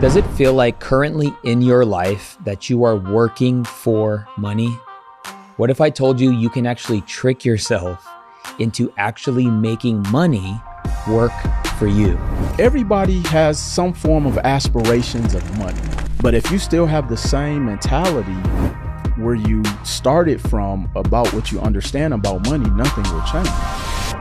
Does it feel like currently in your life that you are working for money? What if I told you you can actually trick yourself into actually making money work for you? Everybody has some form of aspirations of money, but if you still have the same mentality where you started from about what you understand about money, nothing will change.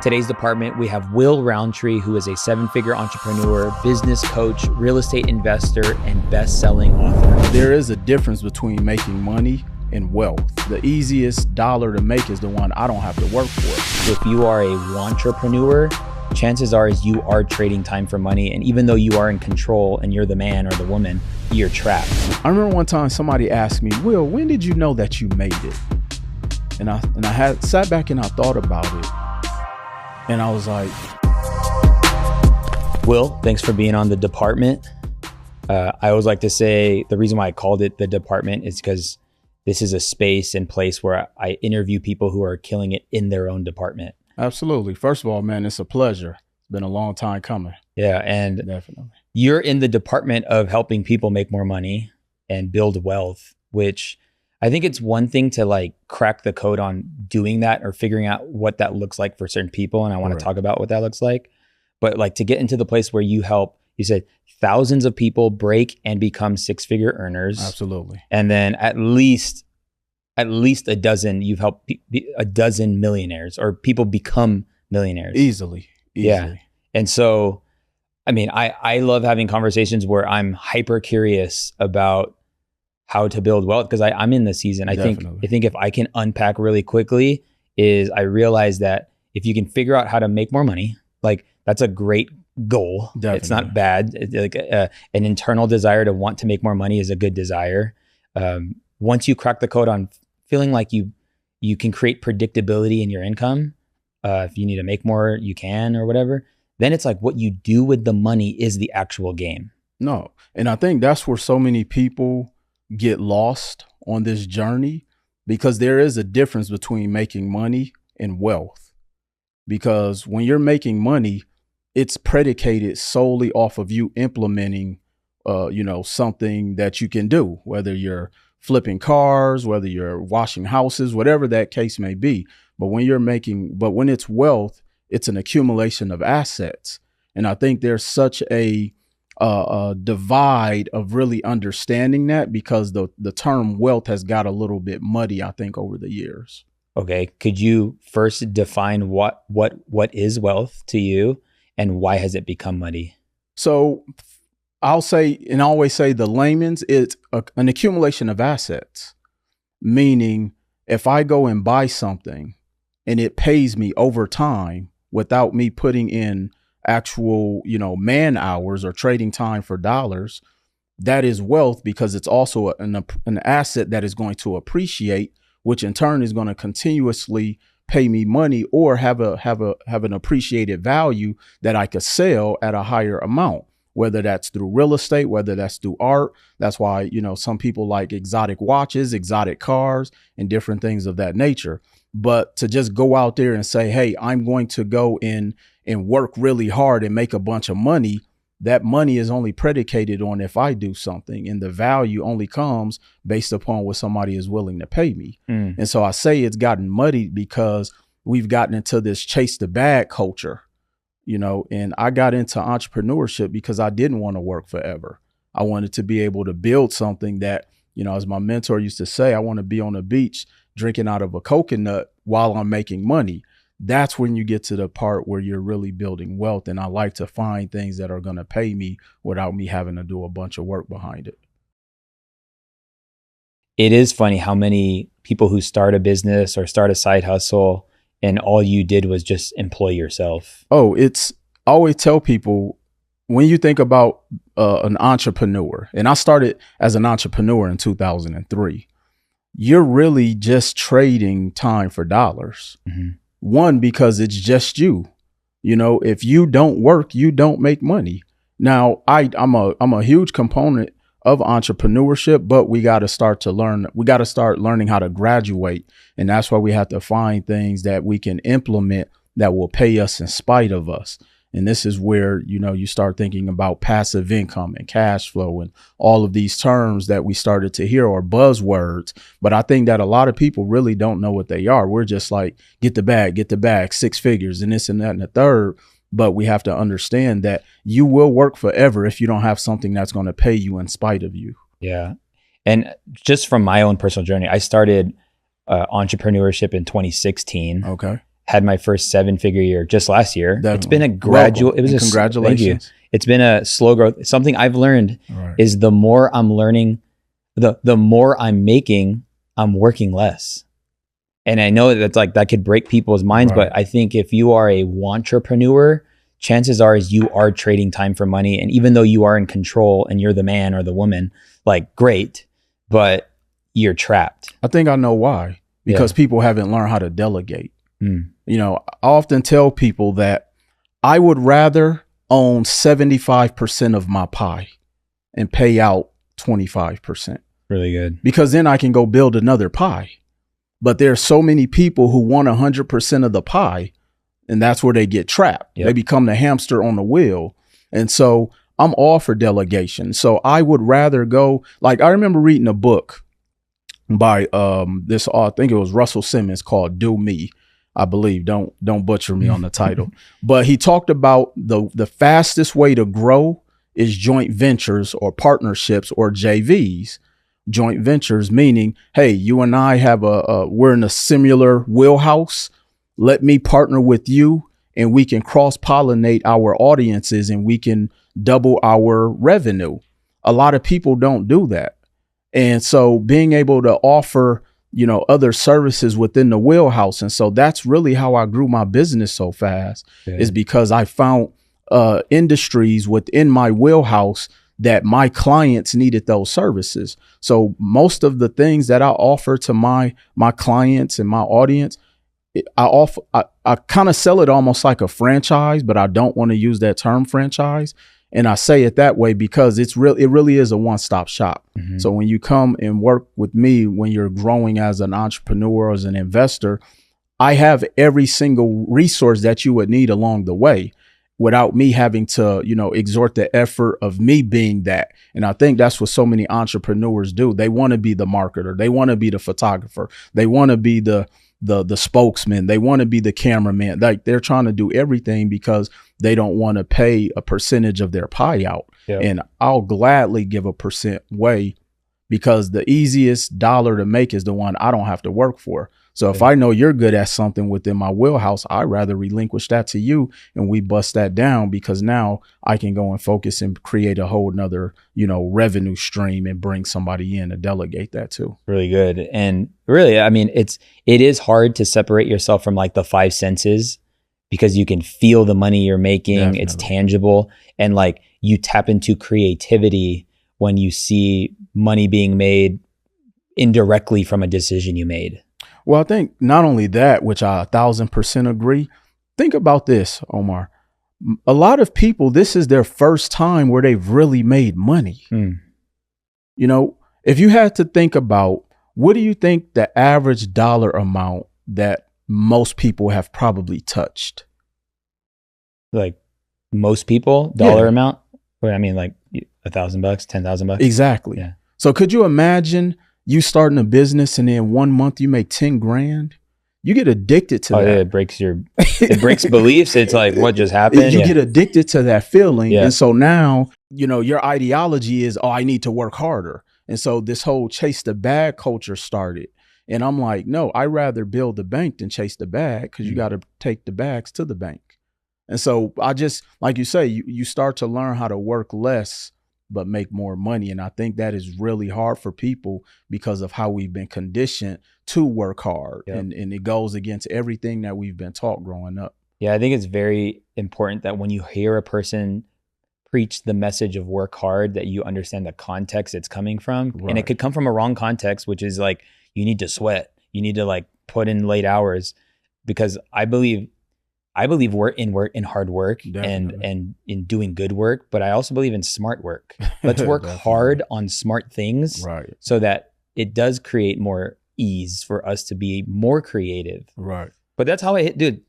Today's department, we have Will Roundtree, who is a 7-figure entrepreneur, business coach, real estate investor, and best-selling author. There is a difference between making money and wealth. The easiest dollar to make is the one I don't have to work for. If you are a wantrepreneur, chances are is you are trading time for money. And even though you are in control and you're the man or the woman, you're trapped. I remember one time somebody asked me, Will, when did you know that you made it? And I had sat back and I thought about it. And I was like, Will, thanks for being on the department. I always like to say the reason why I called it the department is because this is a space and place where I interview people who are killing it in their own department. Absolutely. First of all, man, it's a pleasure. It's been a long time coming. Yeah. And definitely. You're in the department of helping people make more money and build wealth, which I think it's one thing to like crack the code on doing that or figuring out what that looks like for certain people. And I want to talk about what that looks like. But like to get into the place where you help, you said thousands of people break and become 6-figure earners. Absolutely. And then at least a dozen, you've helped a dozen millionaires or people become millionaires. Easily. Yeah. And so, I mean, I love having conversations where I'm hyper curious about how to build wealth because I'm in the season. I think if I can unpack really quickly is I realize that if you can figure out how to make more money, like that's a great goal. Definitely. It's not bad. Like an internal desire to want to make more money is a good desire. Once you crack the code on feeling like you can create predictability in your income, if you need to make more, you can or whatever, then it's like what you do with the money is the actual game. No. And I think that's where so many people get lost on this journey because there is a difference between making money and wealth. Because when you're making money, it's predicated solely off of you implementing, something that you can do, whether you're flipping cars, whether you're washing houses, whatever that case may be. But when it's wealth, it's an accumulation of assets. And I think there's such a divide of really understanding that because the term wealth has got a little bit muddy, I think, over the years. Okay. Could you first define what is wealth to you and why has it become muddy? So I'll say, and I always say the layman's, it's an accumulation of assets, meaning if I go and buy something and it pays me over time without me putting in actual, man hours or trading time for dollars, that is wealth because it's also an asset that is going to appreciate, which in turn is going to continuously pay me money or have an appreciated value that I could sell at a higher amount, whether that's through real estate, whether that's through art. That's why, some people like exotic watches, exotic cars, and different things of that nature. But to just go out there and say, hey, I'm going to go in and work really hard and make a bunch of money, that money is only predicated on if I do something, and the value only comes based upon what somebody is willing to pay me. And so I say it's gotten muddied because we've gotten into this chase the bag culture, and I got into entrepreneurship because I didn't want to work forever. I wanted to be able to build something that, as my mentor used to say, I want to be on the beach drinking out of a coconut while I'm making money. That's when you get to the part where you're really building wealth. And I like to find things that are going to pay me without me having to do a bunch of work behind it. It is funny how many people who start a business or start a side hustle and all you did was just employ yourself. Oh, I always tell people when you think about an entrepreneur, and I started as an entrepreneur in 2003, you're really just trading time for dollars. Mm-hmm. One, because it's just you. If you don't work, you don't make money. Now, I'm a huge component of entrepreneurship, but we got to start learning how to graduate. And that's why we have to find things that we can implement that will pay us in spite of us. And this is where, you know, you start thinking about passive income and cash flow and all of these terms that we started to hear are buzzwords. But I think that a lot of people really don't know what they are. We're just like, get the bag, 6 figures and this and that and the third. But we have to understand that you will work forever if you don't have something that's going to pay you in spite of you. Yeah. And just from my own personal journey, I started entrepreneurship in 2016. Okay. Had my first 7-figure year just last year. Definitely. It's been a gradual, it was a congratulations. Thank you. It's been a slow growth. Something I've learned is the more I'm learning, the more I'm making, I'm working less. And I know that's like, that could break people's minds, but I think if you are a wantrepreneur, chances are is you are trading time for money. And even though you are in control and you're the man or the woman, like great, but you're trapped. I think I know why, because people haven't learned how to delegate. You know, I often tell people that I would rather own 75% of my pie and pay out 25%. Really good. Because then I can go build another pie. But there are so many people who want 100% of the pie, and that's where they get trapped. They become the hamster on the wheel. And so I'm all for delegation. So I would rather go, like, I remember reading a book by this, I think it was Russell Simmons, called Do Me. I believe, don't butcher me on the title, but he talked about the fastest way to grow is joint ventures or partnerships or JVs. Joint ventures meaning, hey, you and I have we're in a similar wheelhouse. Let me partner with you and we can cross-pollinate our audiences and we can double our revenue. A lot of people don't do that. And so being able to offer, you know, other services within the wheelhouse. And so that's really how I grew my business so fast, is because I found industries within my wheelhouse that my clients needed those services. So most of the things that I offer to my clients and my audience, I kind of sell it almost like a franchise, but I don't want to use that term franchise. And I say it that way because it really is a one-stop shop. So when you come and work with me, when you're growing as an entrepreneur, as an investor, I have every single resource that you would need along the way without me having to, you know, exert the effort of me being that. And I think that's what so many entrepreneurs do. They want to be the marketer. They want to be the photographer. They want to be the spokesman. They want to be the cameraman. Like, they're trying to do everything because they don't want to pay a percentage of their pie out. And I'll gladly give a percent away because the easiest dollar to make is the one I don't have to work for. So if I know you're good at something within my wheelhouse, I'd rather relinquish that to you and we bust that down, because now I can go and focus and create a whole nother, you know, revenue stream and bring somebody in to delegate that too. Really good. And really, I mean, it is hard to separate yourself from like the 5 senses, because you can feel the money you're making. Definitely. It's tangible. And like, you tap into creativity when you see money being made indirectly from a decision you made. Well, I think not only that, which I 1000% agree. Think about this, Omar. A lot of people, this is their first time where they've really made money. You know, if you had to think about, what do you think the average dollar amount that most people have probably touched? Like most people, dollar amount? Wait, I mean, like $1,000, $10,000. Exactly. Yeah. So could you imagine you starting a business and then 1 month you make 10 grand? You get addicted to that. Yeah, it breaks beliefs. It's like, what just happened? You get addicted to that feeling. And so now, you know, your ideology is, oh, I need to work harder. And so this whole chase the bag culture started. And I'm like, no, I'd rather build the bank than chase the bag, because you got to take the bags to the bank. And so I just, like you say, you start to learn how to work less but make more money. And I think that is really hard for people because of how we've been conditioned to work hard. And it goes against everything that we've been taught growing up. Yeah, I think it's very important that when you hear a person preach the message of work hard, that you understand the context it's coming from. And it could come from a wrong context, which is like, you need to sweat. You need to like put in late hours, because I believe we're in hard work and in doing good work, but I also believe in smart work. Let's work hard on smart things, so that it does create more ease for us to be more creative. Right. But that's how I hit, dude.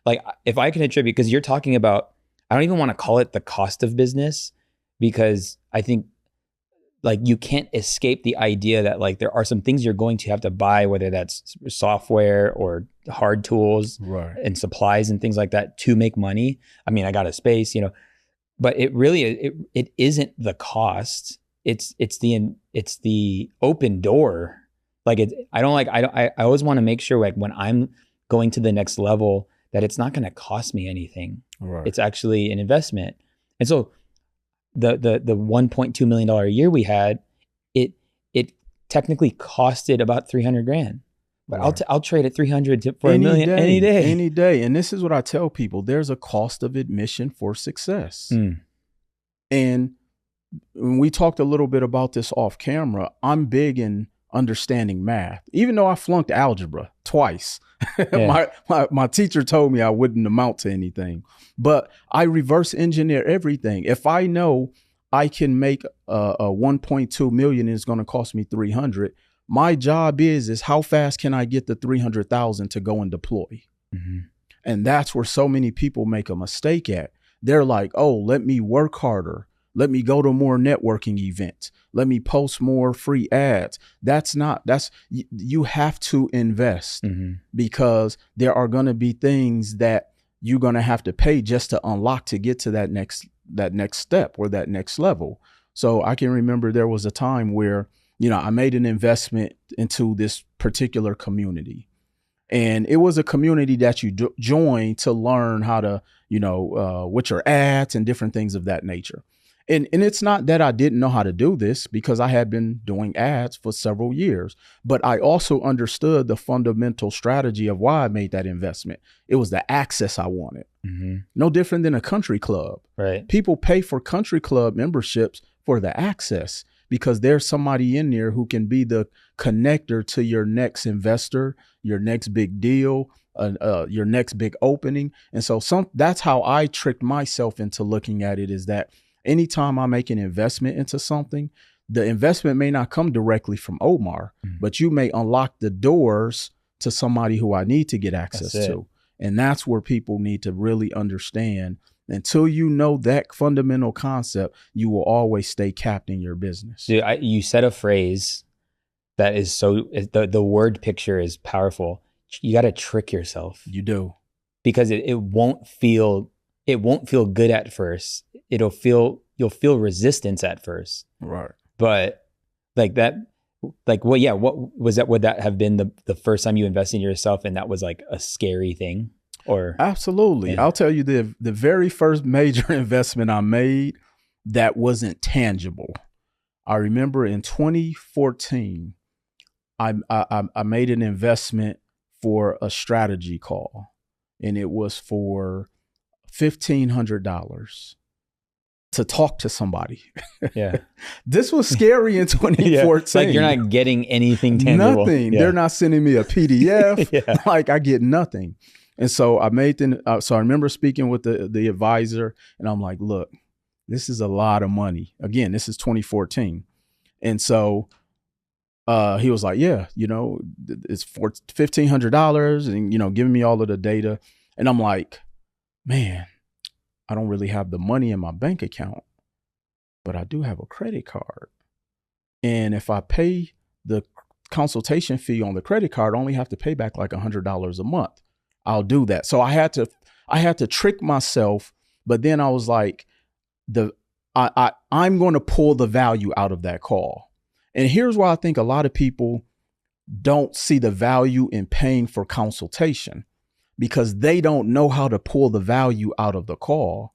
Like, if I can attribute, because you're talking about I don't even want to call it the cost of business, because I think like you can't escape the idea that like there are some things you're going to have to buy, whether that's software or hard tools and supplies and things like that to make money. I mean, I got a space, but it really, it isn't the cost. It's the open door. Like I always want to make sure like when I'm going to the next level that it's not going to cost me anything. Right. It's actually an investment. And so the $1.2 million a year we had, it technically costed about $300,000, but I'll trade at 300 for $1 million any day. And this is what I tell people: there's a cost of admission for success. And when we talked a little bit about this off camera, I'm big in understanding math, even though I flunked algebra twice. Yeah. my teacher told me I wouldn't amount to anything, but I reverse engineer everything. If I know I can make a 1.2 million and it's going to cost me 300, my job is how fast can I get the 300,000 to go and deploy? Mm-hmm. And that's where so many people make a mistake at. They're like, oh, let me work harder. Let me go to more networking events. Let me post more free ads. You have to invest, because there are going to be things that you're going to have to pay just to unlock to get to that next step or that next level. So I can remember there was a time where, I made an investment into this particular community, and it was a community that you join to learn how to, what your ads and different things of that nature. And it's not that I didn't know how to do this, because I had been doing ads for several years, but I also understood the fundamental strategy of why I made that investment. It was the access I wanted. Mm-hmm. No different than a country club. Right. People pay for country club memberships for the access, because there's somebody in there who can be the connector to your next investor, your next big deal, your next big opening. And so that's how I tricked myself into looking at it, is that anytime I make an investment into something, the investment may not come directly from Omar, but you may unlock the doors to somebody who I need to get access to. And that's where people need to really understand. Until you know that fundamental concept, you will always stay capped in your business. Dude, you said a phrase that is the word picture is powerful. You got to trick yourself. You do. Because it won't feel good at first. You'll feel resistance at first. Right. But like that, like what would that have been the first time you invested in yourself, and that was like a scary thing? Or absolutely. Yeah. I'll tell you the very first major investment I made that wasn't tangible. I remember in 2014, I made an investment for a strategy call, and it was for $1,500 to talk to somebody. Yeah. This was scary in 2014. Yeah. Like you're not getting anything tangible. Nothing. Yeah. They're not sending me a PDF. Yeah. Like I get nothing. And so I remember speaking with the advisor, and I'm like, look, this is a lot of money. Again, this is 2014. And so he was like, yeah, it's for $1,500 and, giving me all of the data. And I'm like, man, I don't really have the money in my bank account, but I do have a credit card. And if I pay the consultation fee on the credit card, I only have to pay back like $100 a month. I'll do that. So I had to trick myself, but then I was like, I'm going to pull the value out of that call. And here's why I think a lot of people don't see the value in paying for consultation, because they don't know how to pull the value out of the call.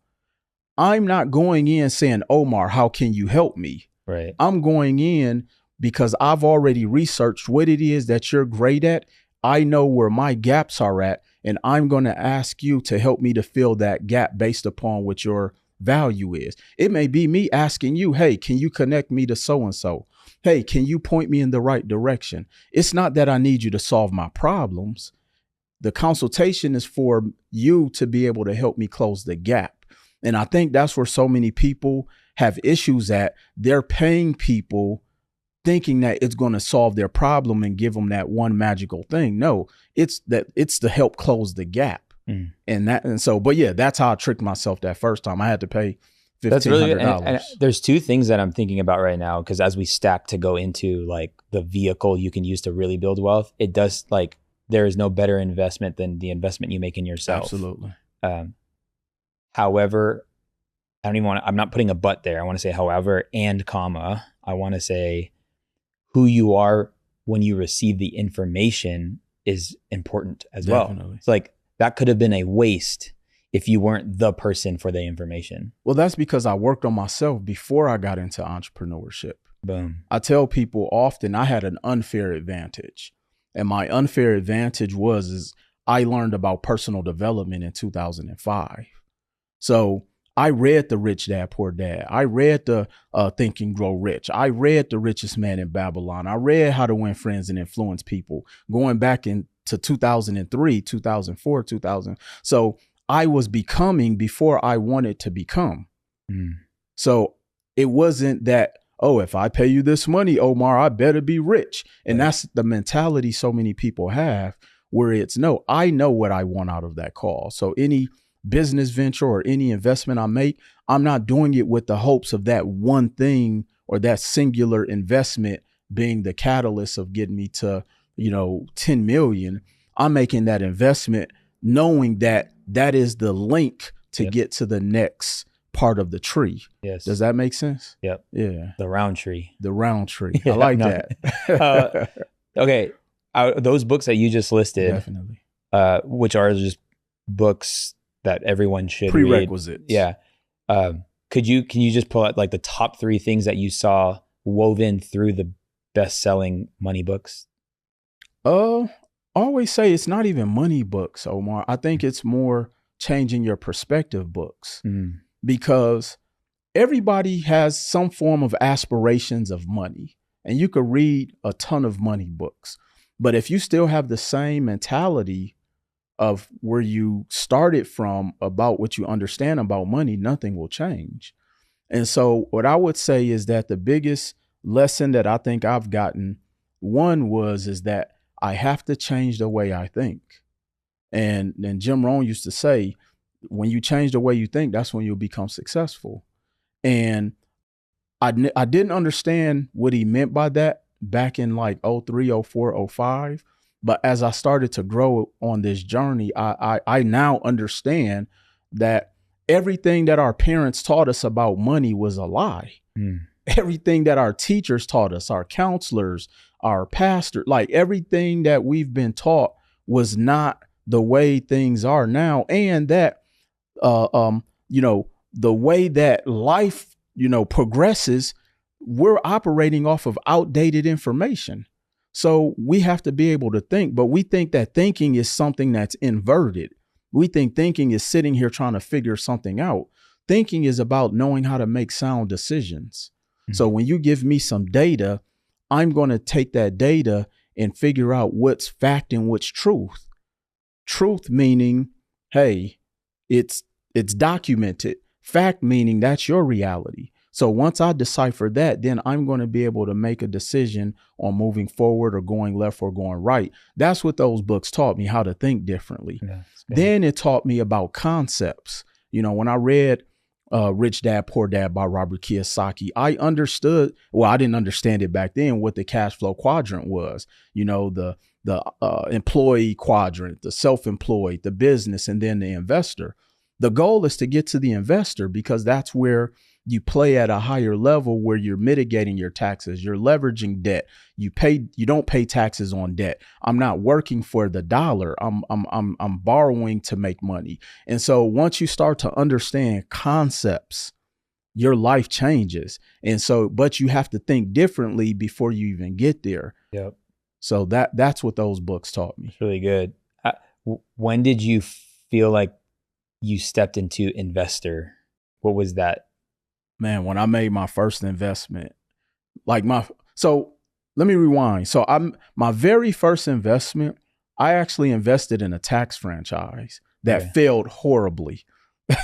I'm not going in saying, Omar, how can you help me? Right. I'm going in because I've already researched what it is that you're great at. I know where my gaps are at, and I'm going to ask you to help me to fill that gap based upon what your value is. It may be me asking you, hey, can you connect me to so-and-so? Hey, can you point me in the right direction? It's not that I need you to solve my problems. The consultation is for you to be able to help me close the gap. And I think that's where so many people have issues at. They're paying people thinking that it's going to solve their problem and give them that one magical thing. No, it's to help close the gap. But yeah, that's how I tricked myself that first time. I had to pay $1,500. That's really good. And there's two things that I'm thinking about right now, because as we stack to go into like the vehicle you can use to really build wealth, it does, like, there is no better investment than the investment you make in yourself. Absolutely. However, I'm not putting a but there. I want to say however and comma. I want to say who you are when you receive the information is important as Definitely. well. It's like that could have been a waste if you weren't the person for the information. Well, that's because I worked on myself before I got into entrepreneurship. Boom. I tell people often I had an unfair advantage. And my unfair advantage is I learned about personal development in 2005. So I read The Rich Dad, Poor Dad. I read the Think and Grow Rich. I read The Richest Man in Babylon. I read How to Win Friends and Influence People going back into 2003, 2004, 2000. So I was becoming before I wanted to become. So it wasn't that, oh, if I pay you this money, Omar, I better be rich. And that's the mentality so many people have, where it's, no, I know what I want out of that call. So any business venture or any investment I make, I'm not doing it with the hopes of that one thing or that singular investment being the catalyst of getting me to, 10 million. I'm making that investment knowing that that is the link to get to the next part of the tree. Yes. Does that make sense? Yep. Yeah. The Roundtree. The Roundtree. I like that. Okay. Those books that you just listed, definitely, which are just books that everyone should prerequisites. Read. Yeah. Can you just pull out like the top 3 things that you saw woven through the best-selling money books? I always say it's not even money books, Omar. I think it's more changing your perspective books, because everybody has some form of aspirations of money, and you could read a ton of money books. But if you still have the same mentality of where you started from about what you understand about money, nothing will change. And so what I would say is that the biggest lesson that I think I've gotten, one is that I have to change the way I think. And Jim Rohn used to say, when you change the way you think, that's when you'll become successful. And I didn't understand what he meant by that back in like 03, 04, 05. But as I started to grow on this journey, I now understand that everything that our parents taught us about money was a lie. Everything that our teachers taught us, our counselors, our pastor, like everything that we've been taught was not the way things are now. And that, the way that life, progresses, we're operating off of outdated information. So we have to be able to think, but we think that thinking is something that's inverted. We think thinking is sitting here trying to figure something out. Thinking is about knowing how to make sound decisions. So when you give me some data, I'm going to take that data and figure out what's fact and what's truth. Truth meaning, hey, it's documented. Fact meaning that's your reality. So once I decipher that, then I'm going to be able to make a decision on moving forward or going left or going right. That's what those books taught me, how to think differently. Yeah, then it taught me about concepts. When I read Rich Dad, Poor Dad by Robert Kiyosaki, I understood, well, I didn't understand it back then, what the cash flow quadrant was, the employee quadrant, the self-employed, the business, and then the investor. The goal is to get to the investor, because that's where you play at a higher level, where you're mitigating your taxes, you're leveraging debt. You don't pay taxes on debt. I'm not working for the dollar. I'm borrowing to make money. And so once you start to understand concepts, your life changes. And so, but you have to think differently before you even get there. Yep. So that's what those books taught me. It's really good. When did you feel like you stepped into investor? What was that? Man, when I made my first investment, so let me rewind. So my very first investment, I actually invested in a tax franchise that failed horribly.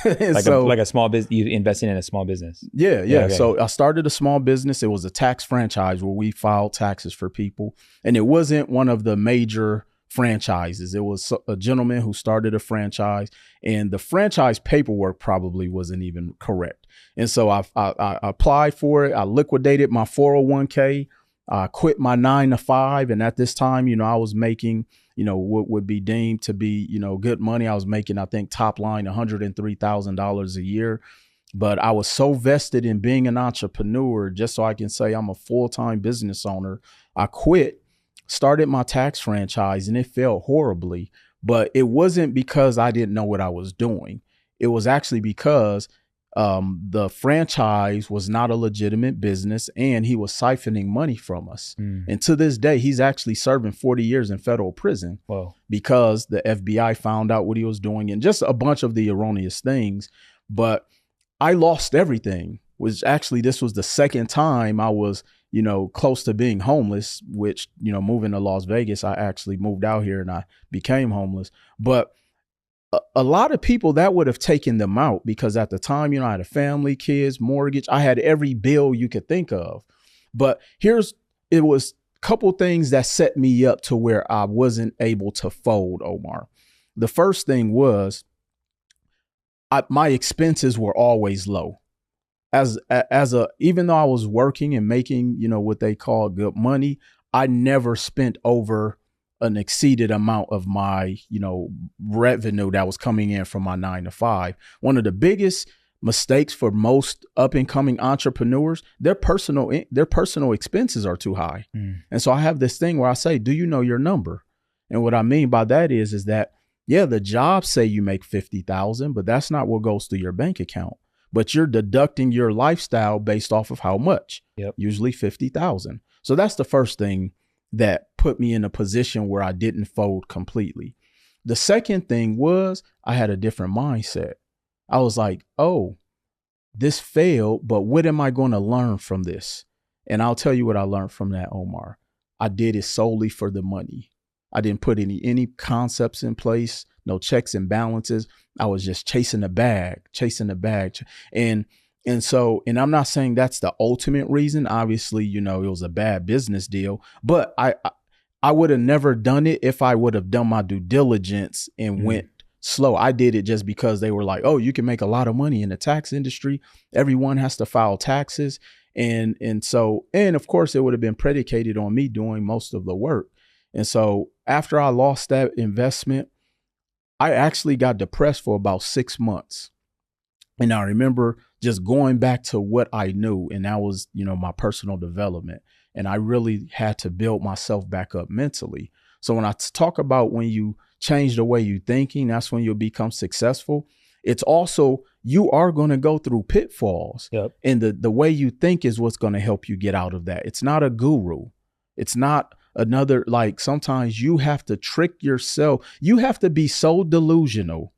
Like a small business, you invested in a small business. Yeah. Okay. So I started a small business. It was a tax franchise where we filed taxes for people. And it wasn't one of the major franchises. It was a gentleman who started a franchise, and the franchise paperwork probably wasn't even correct. And so I applied for it. I liquidated my 401k. I quit my 9 to 5. And at this time, I was making, what would be deemed to be, good money. I was making, I think, top line $103,000 a year. But I was so vested in being an entrepreneur, just so I can say I'm a full-time business owner. I quit, started my tax franchise, and it failed horribly. But it wasn't because I didn't know what I was doing. It was actually because the franchise was not a legitimate business, and he was siphoning money from us. And to this day, he's actually serving 40 years in federal prison. Whoa. Because the FBI found out what he was doing and just a bunch of the erroneous things. But I lost everything. This was the second time I was, close to being homeless, which, moving to Las Vegas, I actually moved out here and I became homeless. But a lot of people, that would have taken them out, because at the time, I had a family, kids, mortgage. I had every bill you could think of. But it was a couple things that set me up to where I wasn't able to fold, Omar. The first thing was my expenses were always low. Even though I was working and making, what they call good money, I never spent over an exceeded amount of my, revenue that was coming in from my 9 to 5. One of the biggest mistakes for most up and coming entrepreneurs, their personal expenses are too high. And so I have this thing where I say, do you know your number? And what I mean by that is that, yeah, the jobs say you make 50,000, but that's not what goes through your bank account. But you're deducting your lifestyle based off of how much, usually 50,000. So that's the first thing that put me in a position where I didn't fold completely. The second thing was I had a different mindset. I was like, oh, this failed, but what am I going to learn from this? And I'll tell you what I learned from that, Omar. I did it solely for the money. I didn't put any concepts in place, no checks and balances. I was just chasing the bag. And I'm not saying that's the ultimate reason. Obviously, it was a bad business deal, but I would have never done it if I would have done my due diligence and went slow. I did it just because they were like, oh, you can make a lot of money in the tax industry. Everyone has to file taxes. And of course it would have been predicated on me doing most of the work. And so after I lost that investment, I actually got depressed for about 6 months. And I remember just going back to what I knew, and that was, my personal development. And I really had to build myself back up mentally. So when I talk about when you change the way you're thinking, that's when you'll become successful. It's also, you are going to go through pitfalls. And the way you think is what's going to help you get out of that. It's not a guru. It's not sometimes you have to trick yourself. You have to be so delusional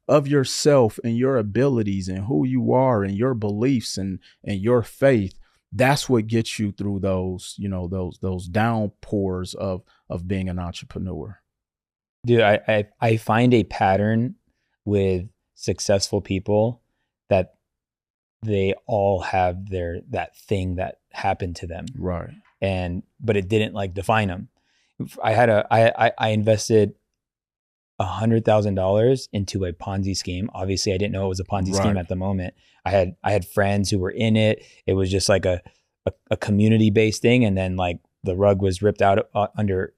of yourself and your abilities and who you are and your beliefs and your faith. That's what gets you through those, those downpours of being an entrepreneur. Dude, I find a pattern with successful people that they all have that thing that happened to them. Right. But it didn't define them. I invested $100,000 into a Ponzi scheme. Obviously I didn't know it was a Ponzi scheme at the moment. I had friends who were in it. It was just like a community based thing. And then the rug was ripped out under,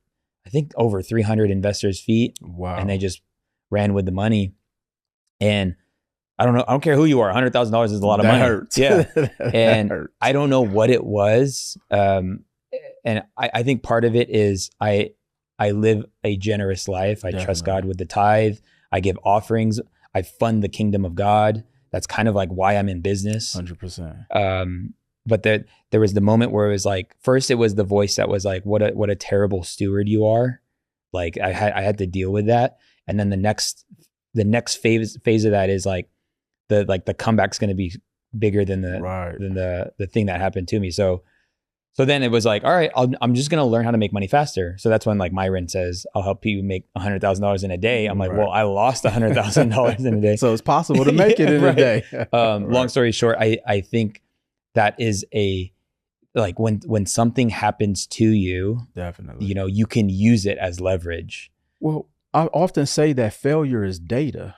I think, over 300 investors' feet. Wow. And they just ran with the money. And I don't care who you are. $100,000 is a lot of money. Hurts. Yeah. And hurts. I don't know what it was. And I think part of it is I live a generous life. I trust God with the tithe. I give offerings. I fund the kingdom of God. That's kind of why I'm in business. 100%. But there was the moment where it was first it was the voice that was what a terrible steward you are. I had to deal with that. And then the next phase of that is the comeback's going to be bigger than the thing that happened to me. So then it was all right, I'm just going to learn how to make money faster. So that's when Myron says, I'll help you make $100,000 in a day. I'm well, I lost $100,000 in a day. So it's possible to make it in a day. Long story short, I think that is when something happens to you, definitely, you can use it as leverage. Well, I often say that failure is data.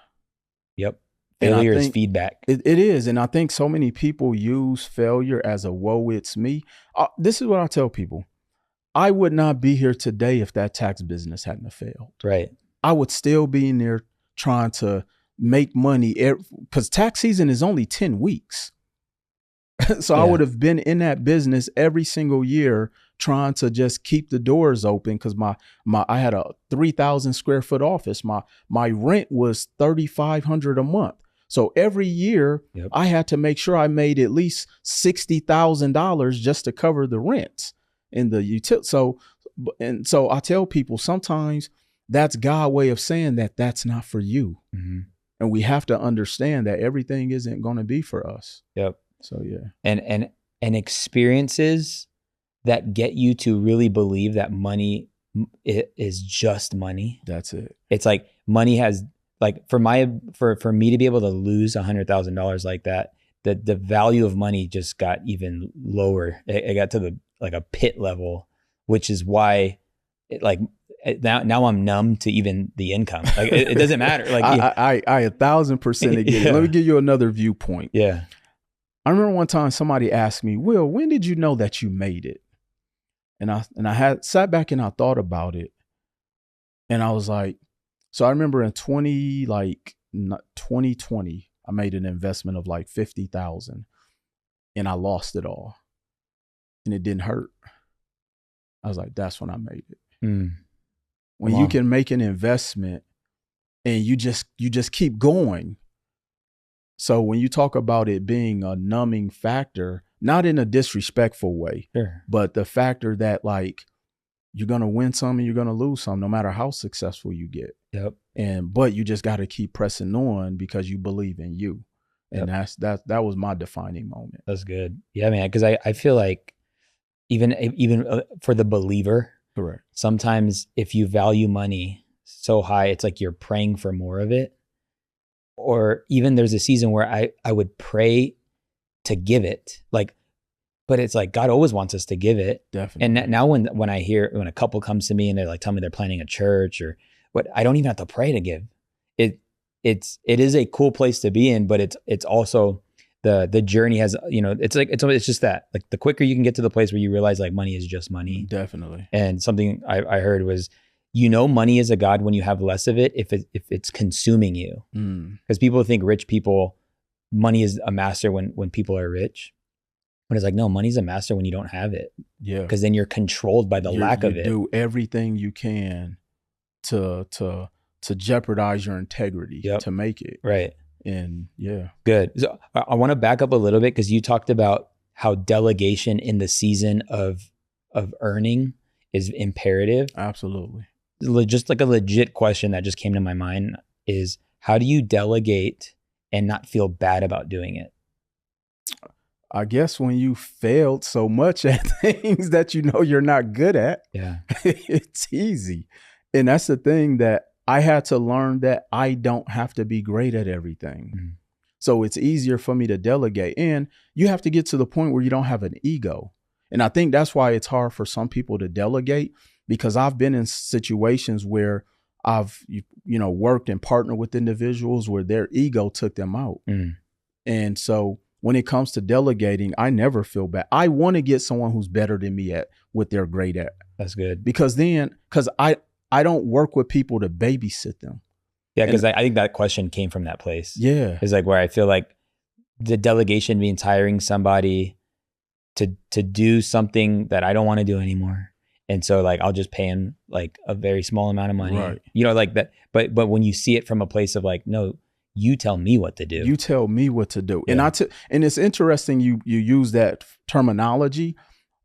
Yep. Failure is feedback. It is. And I think so many people use failure as a woe, it's me. This is what I tell people. I would not be here today if that tax business hadn't failed. Right. I would still be in there trying to make money because tax season is only 10 weeks. So I would have been in that business every single year trying to just keep the doors open because I had a 3,000 square foot office. My rent was $3,500 a month. So every year I had to make sure I made at least $60,000 just to cover the rent and the utility. So I tell people sometimes that's God's way of saying that that's not for you. Mm-hmm. And we have to understand that everything isn't going to be for us. Yep. So yeah. And experiences that get you to really believe that money is just money. That's it. It's like money has like for me to be able to lose $100,000 like that, the value of money just got even lower. It got to a pit level, which is why now I'm numb to even the income. Like it doesn't matter. Like I 1,000% get it. Let me give you another viewpoint. Yeah. I remember one time somebody asked me, Will, when did you know that you made it? And I had sat back and I thought about it. And I was like, so I remember in 2020, I made an investment of like 50,000 and I lost it all. And it didn't hurt. I was like, that's when I made it. When you can make an investment and you just keep going. So when you talk about it being a numbing factor, not in a disrespectful way, but the factor that like you're going to win some and you're going to lose some no matter how successful you get. Yep. But you just got to keep pressing on because you believe in you. And that was my defining moment. That's good. Yeah, man. Cause I feel like even for the believer, correct. Sometimes if you value money so high, it's like you're praying for more of it. Or even there's a season where I would pray to give it, but it's like God always wants us to give it. Definitely. And now when I hear when a couple comes to me and they're like, tell me they're planning a church or what, I don't even have to pray to give. It is a cool place to be in, but it's also the journey has, it's just that like the quicker you can get to the place where you realize like money is just money. Definitely. And something I heard was, money is a God when you have less of it, if it's consuming you. Because people think rich people, money is a master when people are rich. But it's like, no, money's a master when you don't have it. Yeah. Because then you're controlled by the lack of it. You do everything you can to jeopardize your integrity to make it. Right. And yeah. Good. So I want to back up a little bit because you talked about how delegation in the season of earning is imperative. Absolutely. Just like a legit question that just came to my mind is, how do you delegate and not feel bad about doing it? I guess when you failed so much at things that you're not good at, it's easy. And that's the thing that I had to learn, that I don't have to be great at everything. So it's easier for me to delegate. And you have to get to the point where you don't have an ego. And I think that's why it's hard for some people to delegate, because I've been in situations where I've, worked and partnered with individuals where their ego took them out. And so when it comes to delegating, I never feel bad. I want to get someone who's better than me at what they're great at. That's good. Because I don't work with people to babysit them. Yeah, because I think that question came from that place. Yeah. It's like where I feel like the delegation means hiring somebody to do something that I don't want to do anymore. And so like, I'll just pay him like a very small amount of money, right. Like that. But when you see it from a place of like, no, you tell me what to do. You tell me what to do. Yeah. And it's interesting you use that terminology.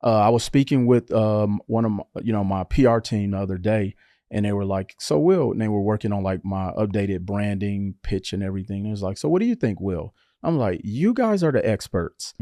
I was speaking with one of my PR team the other day, and they were like, so Will, and they were working on like my updated branding pitch and everything. It was like, so what do you think, Will? I'm like, you guys are the experts.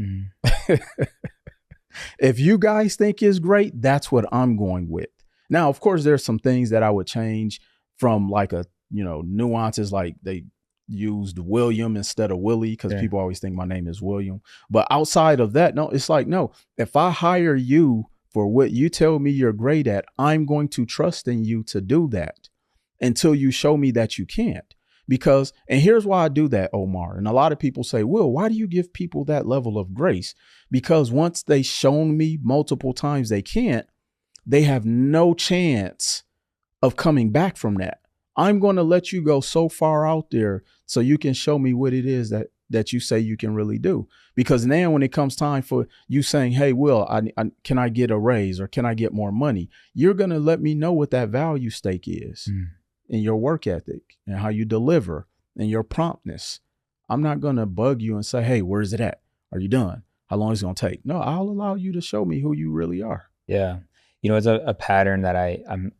If you guys think it's great, that's what I'm going with. Now, of course, there's some things that I would change from like nuances, like they used William instead of Willie, because people always think my name is William. But outside of that, no, it's like, no, if I hire you for what you tell me you're great at, I'm going to trust in you to do that. until you show me that you can't. Because, and here's why I do that, Omar. And a lot of people say, Will, why do you give people that level of grace? Because once they shown me multiple times they can't, they have no chance of coming back from that. I'm going to let you go so far out there so you can show me what it is that you say you can really do. Because now when it comes time for you saying, hey, Will, can I get a raise or can I get more money? You're going to let me know what that value stake is in your work ethic and how you deliver and your promptness. I'm not going to bug you and say, hey, where's it at? Are you done? How long is it going to take? No, I'll allow you to show me who you really are. Yeah. You know, it's a pattern that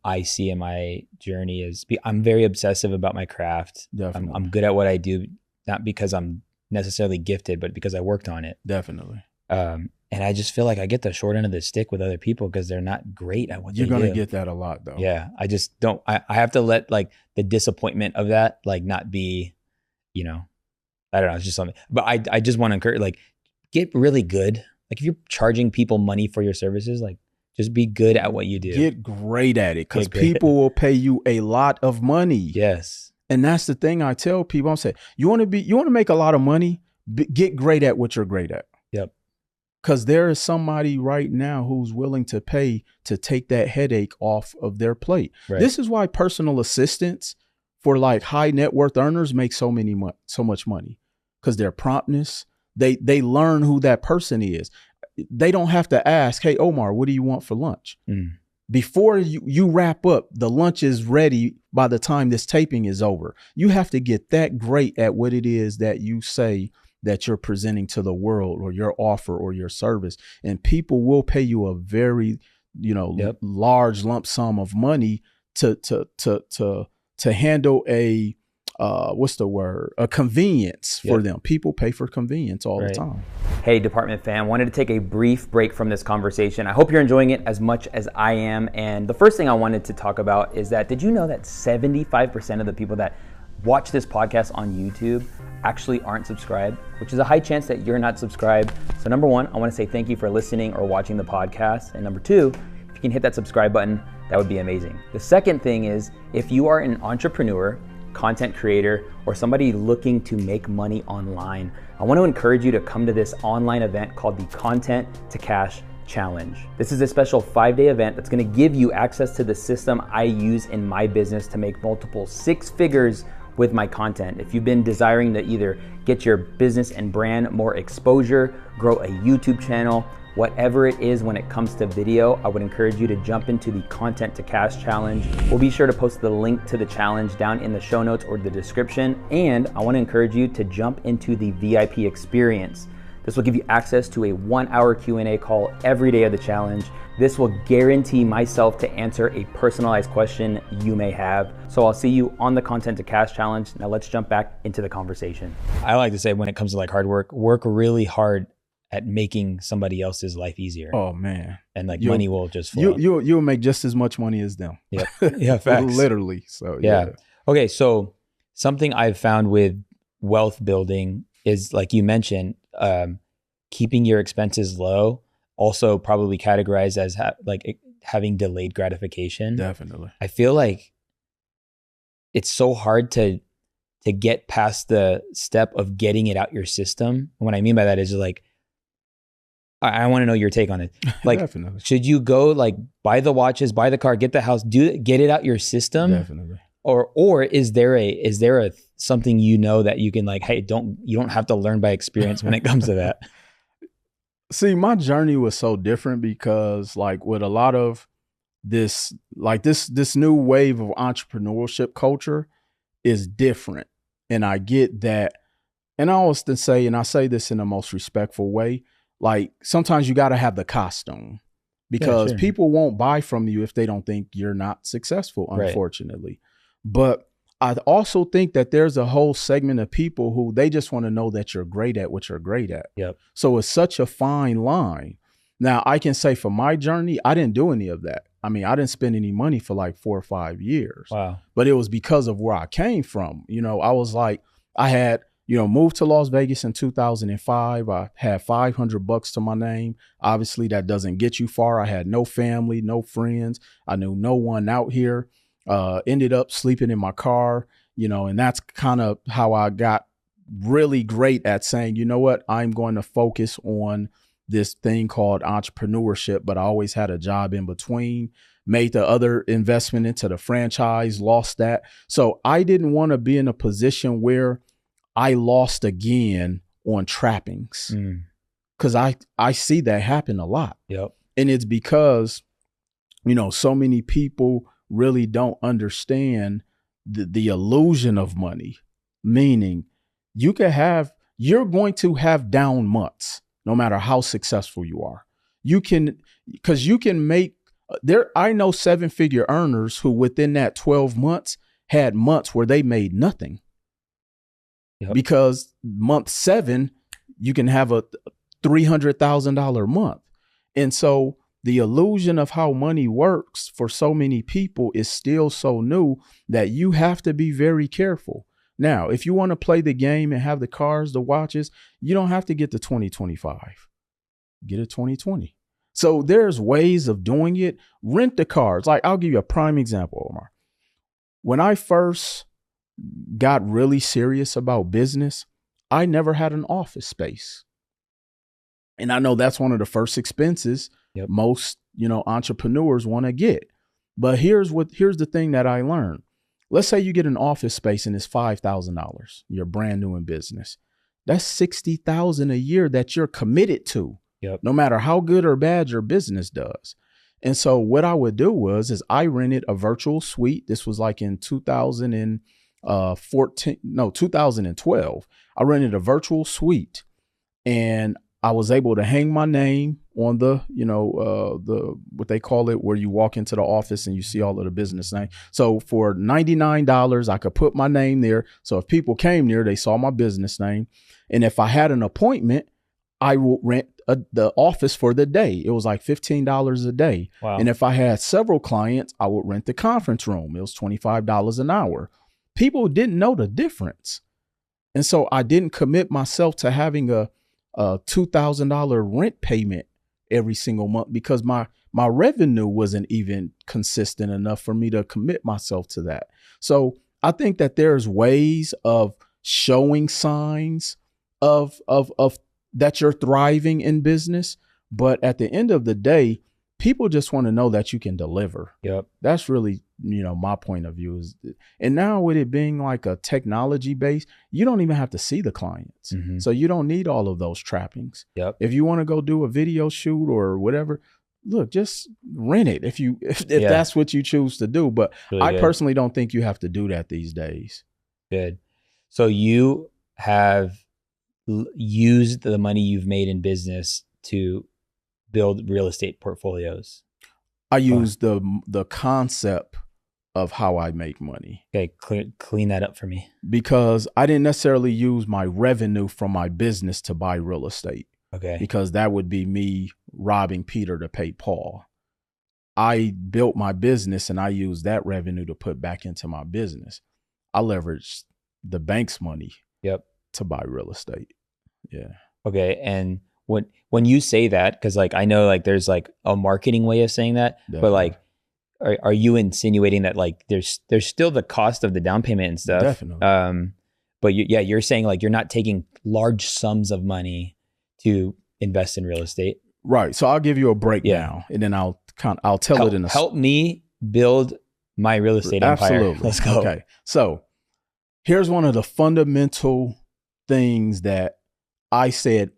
I see in my journey is I'm very obsessive about my craft. Definitely. I'm good at what I do, not because I'm necessarily gifted, but because I worked on it. Definitely. And I just feel like I get the short end of the stick with other people because they're not great at what they do. You're going to get that a lot though. Yeah. I just don't, I have to let like the disappointment of that, like not be, you know, I don't know. It's just something, but I just want to encourage, like, get really good. Like if you're charging people money for your services, like just be good at what you do. Get great at it because people will pay you a lot of money. Yes. And that's the thing I tell people. I'm saying, you want to make a lot of money, get great at what you're great at. Yep. Because there is somebody right now who's willing to pay to take that headache off of their plate. Right. This is why personal assistants for like high net worth earners make so much money, because their promptness, they learn who that person is. They don't have to ask, hey, Omar, what do you want for lunch? Before you wrap up, the lunch is ready by the time this taping is over. You have to get that great at what it is that you say that you're presenting to the world or your offer or your service. And people will pay you a very, large lump sum of money to handle a a convenience for them. People pay for convenience all the time. Hey, department fam, wanted to take a brief break from this conversation. I hope you're enjoying it as much as I am. And the first thing I wanted to talk about is that, did you know that 75% of the people that watch this podcast on YouTube actually aren't subscribed, which is a high chance that you're not subscribed. So number one, I want to say thank you for listening or watching the podcast. And number two, if you can hit that subscribe button, that would be amazing. The second thing is, if you are an entrepreneur, content creator, or somebody looking to make money online, I want to encourage you to come to this online event called the Content to Cash Challenge. This is a special 5-day event that's going to give you access to the system I use in my business to make multiple 6 figures with my content. If you've been desiring to either get your business and brand more exposure, grow a YouTube channel, whatever it is when it comes to video, I would encourage you to jump into the Content to Cash Challenge. We'll be sure to post the link to the challenge down in the show notes or the description. And I want to encourage you to jump into the VIP experience. This will give you access to a 1-hour Q&A call every day of the challenge. This will guarantee myself to answer a personalized question you may have. So I'll see you on the Content to Cash Challenge. Now let's jump back into the conversation. I like to say, when it comes to like hard work, work really hard at making somebody else's life easier. Oh man. And like money will just flow. You'll make just as much money as them. Yep. Yeah, facts. Literally. So yeah. Okay, so something I've found with wealth building is, like you mentioned, keeping your expenses low, also probably categorized as having delayed gratification. Definitely. I feel like it's so hard to get past the step of getting it out your system. And what I mean by that is, like, I want to know your take on it. Like, Definitely. Should you go like buy the watches, buy the car, get the house, get it out your system? Definitely. Or is there a something that you can, like, hey, you don't have to learn by experience when it comes to that? See, my journey was so different because, like, with a lot of this new wave of entrepreneurship culture is different. And I get that. And I always say, and I say this in the most respectful way, like, sometimes you got to have the costume, because people won't buy from you if they don't think you're not successful, unfortunately. Right. But I also think that there's a whole segment of people who they just want to know that you're great at what you're great at. Yep. So it's such a fine line. Now, I can say for my journey, I didn't do any of that. I mean, I didn't spend any money for like 4 or 5 years. Wow. But it was because of where I came from. I was like, I had, moved to Las Vegas in 2005. I had $500 to my name. Obviously, that doesn't get you far. I had no family, no friends. I knew no one out here. ended up sleeping in my car, and that's kind of how I got really great at saying, you know what, I'm going to focus on this thing called entrepreneurship, but I always had a job in between, made the other investment into the franchise, lost that. So I didn't want to be in a position where I lost again on trappings, because I see that happen a lot. Yep. And it's because, so many people really don't understand the illusion of money, meaning you're going to have down months, no matter how successful you are. Because you can make I know 7-figure earners who within that 12 months had months where they made nothing. Yep. Because month 7, you can have a $300,000 month. And so the illusion of how money works for so many people is still so new that you have to be very careful. Now, if you want to play the game and have the cars, the watches, you don't have to get the 2025. Get a 2020. So there's ways of doing it. Rent the cars. Like, I'll give you a prime example, Omar. When I first got really serious about business, I never had an office space. And I know that's one of the first expenses most, entrepreneurs want to get. But here's the thing that I learned. Let's say you get an office space and it's $5,000. You're brand new in business. That's $60,000 a year that you're committed to. Yep. No matter how good or bad your business does. And so what I would do is I rented a virtual suite. This was like in 2012. I rented a virtual suite, and I was able to hang my name on the what they call it, where you walk into the office and you see all of the business name. So for $99, I could put my name there. So if people came there, they saw my business name. And if I had an appointment, I would rent the office for the day. It was like $15 a day. Wow. And if I had several clients, I would rent the conference room. It was $25 an hour. People didn't know the difference. And so I didn't commit myself to having a $2,000 rent payment every single month because my revenue wasn't even consistent enough for me to commit myself to that. So I think that there's ways of showing signs of that you're thriving in business. But at the end of the day, people just want to know that you can deliver. Yep. That's really, my point of view is, and now with it being like a technology base, you don't even have to see the clients. Mm-hmm. So you don't need all of those trappings. Yep. If you want to go do a video shoot or whatever, look, just rent it if that's what you choose to do. But really I personally don't think you have to do that these days. Good. So you have used the money you've made in business to build real estate portfolios. I use the concept of how I make money. Okay, clean that up for me. Because I didn't necessarily use my revenue from my business to buy real estate. Okay. Because that would be me robbing Peter to pay Paul. I built my business and I used that revenue to put back into my business. I leveraged the bank's money to buy real estate. Yeah. Okay. And when you say that, because like I know like there's like a marketing way of saying that, definitely. But like are you insinuating that like there's still the cost of the down payment and stuff? Definitely. But you're saying like you're not taking large sums of money to invest in real estate. Right. So I'll give you a breakdown and then I'll tell it in a help me build my real estate empire. Absolutely. Let's go. Okay. So here's one of the fundamental things that I said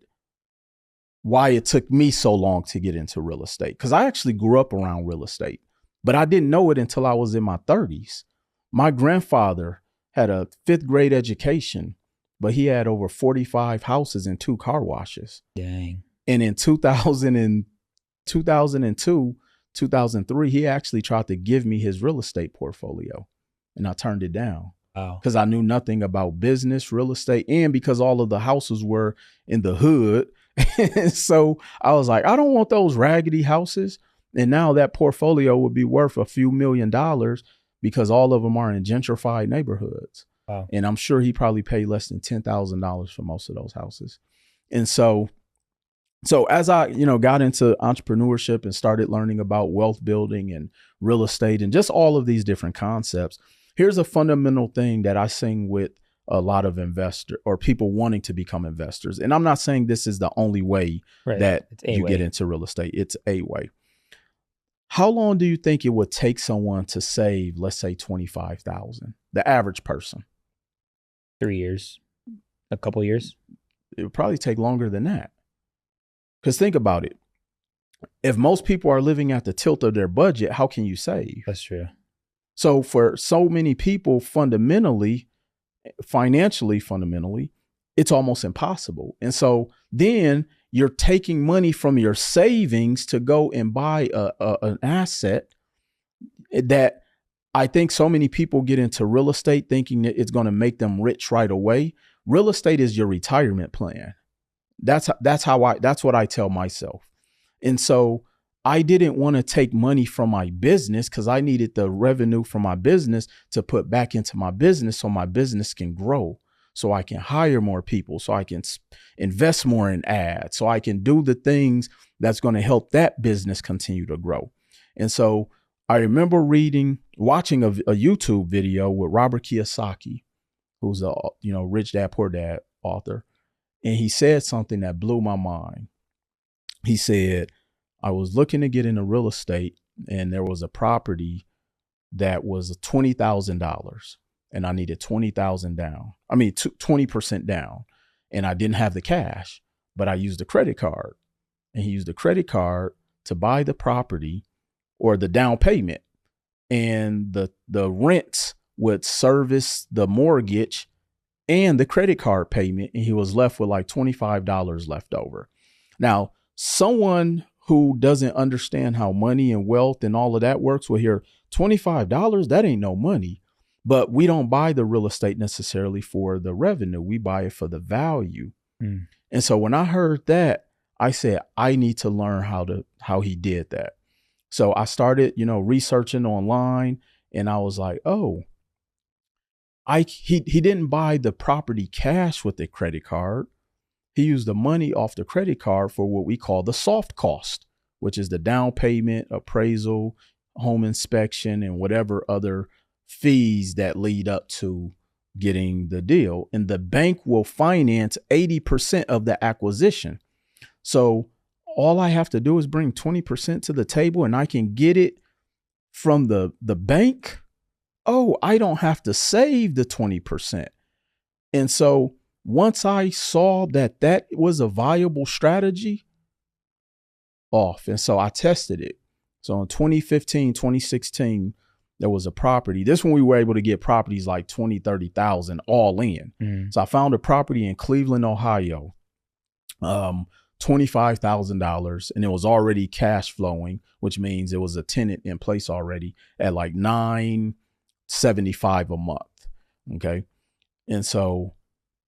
why it took me so long to get into real estate. Because I actually grew up around real estate, but I didn't know it until I was in my 30s. My grandfather had a 5th grade education, but he had over 45 houses and 2 car washes. Dang. And in 2002, 2003, he actually tried to give me his real estate portfolio and I turned it down. Wow. Because I knew nothing about business, real estate, and because all of the houses were in the hood. So I was like, I don't want those raggedy houses. And now that portfolio would be worth a few $1 million because all of them are in gentrified neighborhoods. Wow. And I'm sure he probably paid less than $10,000 for most of those houses. And so So as I, got into entrepreneurship and started learning about wealth building and real estate and just all of these different concepts, here's a fundamental thing that I sing with a lot of investors or people wanting to become investors. And I'm not saying this is the only way that you get into real estate. It's a way. How long do you think it would take someone to save, let's say, $25,000, the average person? 3 years, a couple of years. It would probably take longer than that. Because think about it. If most people are living at the tilt of their budget, how can you save? That's true. So for so many people, financially, it's almost impossible. And so then you're taking money from your savings to go and buy an asset that I think so many people get into real estate thinking that it's going to make them rich right away. Real estate is your retirement plan. That's what I tell myself. And so I didn't want to take money from my business because I needed the revenue from my business to put back into my business so my business can grow, so I can hire more people, so I can invest more in ads, so I can do the things that's going to help that business continue to grow. And so I remember watching a YouTube video with Robert Kiyosaki, who's a Rich Dad Poor Dad author. And he said something that blew my mind. He said, I was looking to get into real estate and there was a property that was $20,000 and I needed 20,000 down. 20% down. And I didn't have the cash, but I used a credit card, and he used the credit card to buy the property or the down payment, and the rents would service the mortgage and the credit card payment, and he was left with like $25 left over. Now, someone who doesn't understand how money and wealth and all of that works will hear $25, that ain't no money. But we don't buy the real estate necessarily for the revenue. We buy it for the value. Mm. And so when I heard that, I said, I need to learn how he did that. So I started, researching online, and I was like, oh, he didn't buy the property cash with the credit card. He used the money off the credit card for what we call the soft cost, which is the down payment, appraisal, home inspection, and whatever other fees that lead up to getting the deal. And the bank will finance 80% of the acquisition. So all I have to do is bring 20% to the table and I can get it from the bank. Oh, I don't have to save the 20%. And so once I saw that was a viable strategy, and so I tested it. So in 2015, 2016, there was a property. This one we were able to get properties like 20, 30,000 all in. Mm. So I found a property in Cleveland, Ohio, $25,000, and it was already cash flowing, which means it was a tenant in place already at like $975 a month. Okay. And so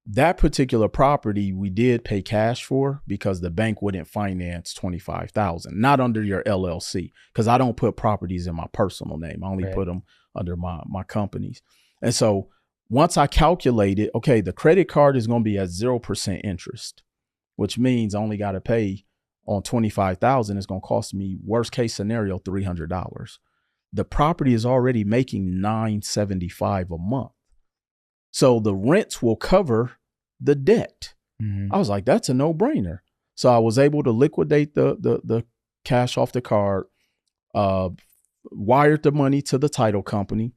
that particular property we did pay cash for because the bank wouldn't finance $25,000, not under your LLC, because I don't put properties in my personal name. I only put them under my companies. And so once I calculated, okay, the credit card is going to be at 0% interest, which means I only got to pay on $25,000. It's going to cost me, worst case scenario, $300. The property is already making $975 a month. So the rents will cover the debt. Mm-hmm. I was like, that's a no-brainer. So I was able to liquidate the cash off the card, wired the money to the title company.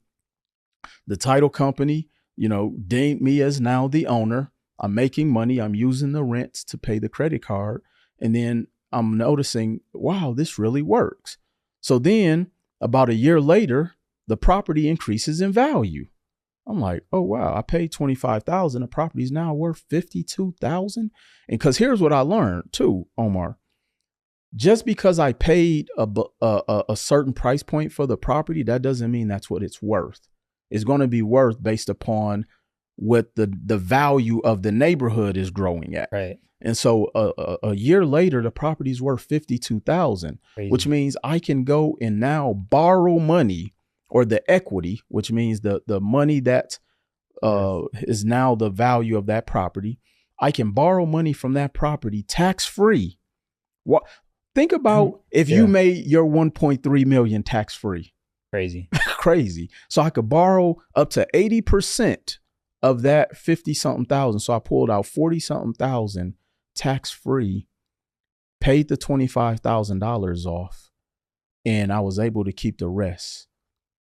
The title company, deemed me as now the owner. I'm making money. I'm using the rents to pay the credit card. And then I'm noticing, wow, this really works. So then about a year later, the property increases in value. I'm like, oh, wow, I paid $25,000. The property is now worth $52,000. And because here's what I learned too, Omar, just because I paid a certain price point for the property, that doesn't mean that's what it's worth. It's going to be worth based upon what the value of the neighborhood is growing at. Right. And so a year later, the property's worth $52,000, which means I can go and now borrow money, or the equity, which means the money that is now the value of that property. I can borrow money from that property tax-free What? Think about if you made your 1.3 million tax free. Crazy. Crazy. So I could borrow up to 80% of that 50 something thousand. So I pulled out 40 something thousand tax free, paid the $25,000 off, and I was able to keep the rest.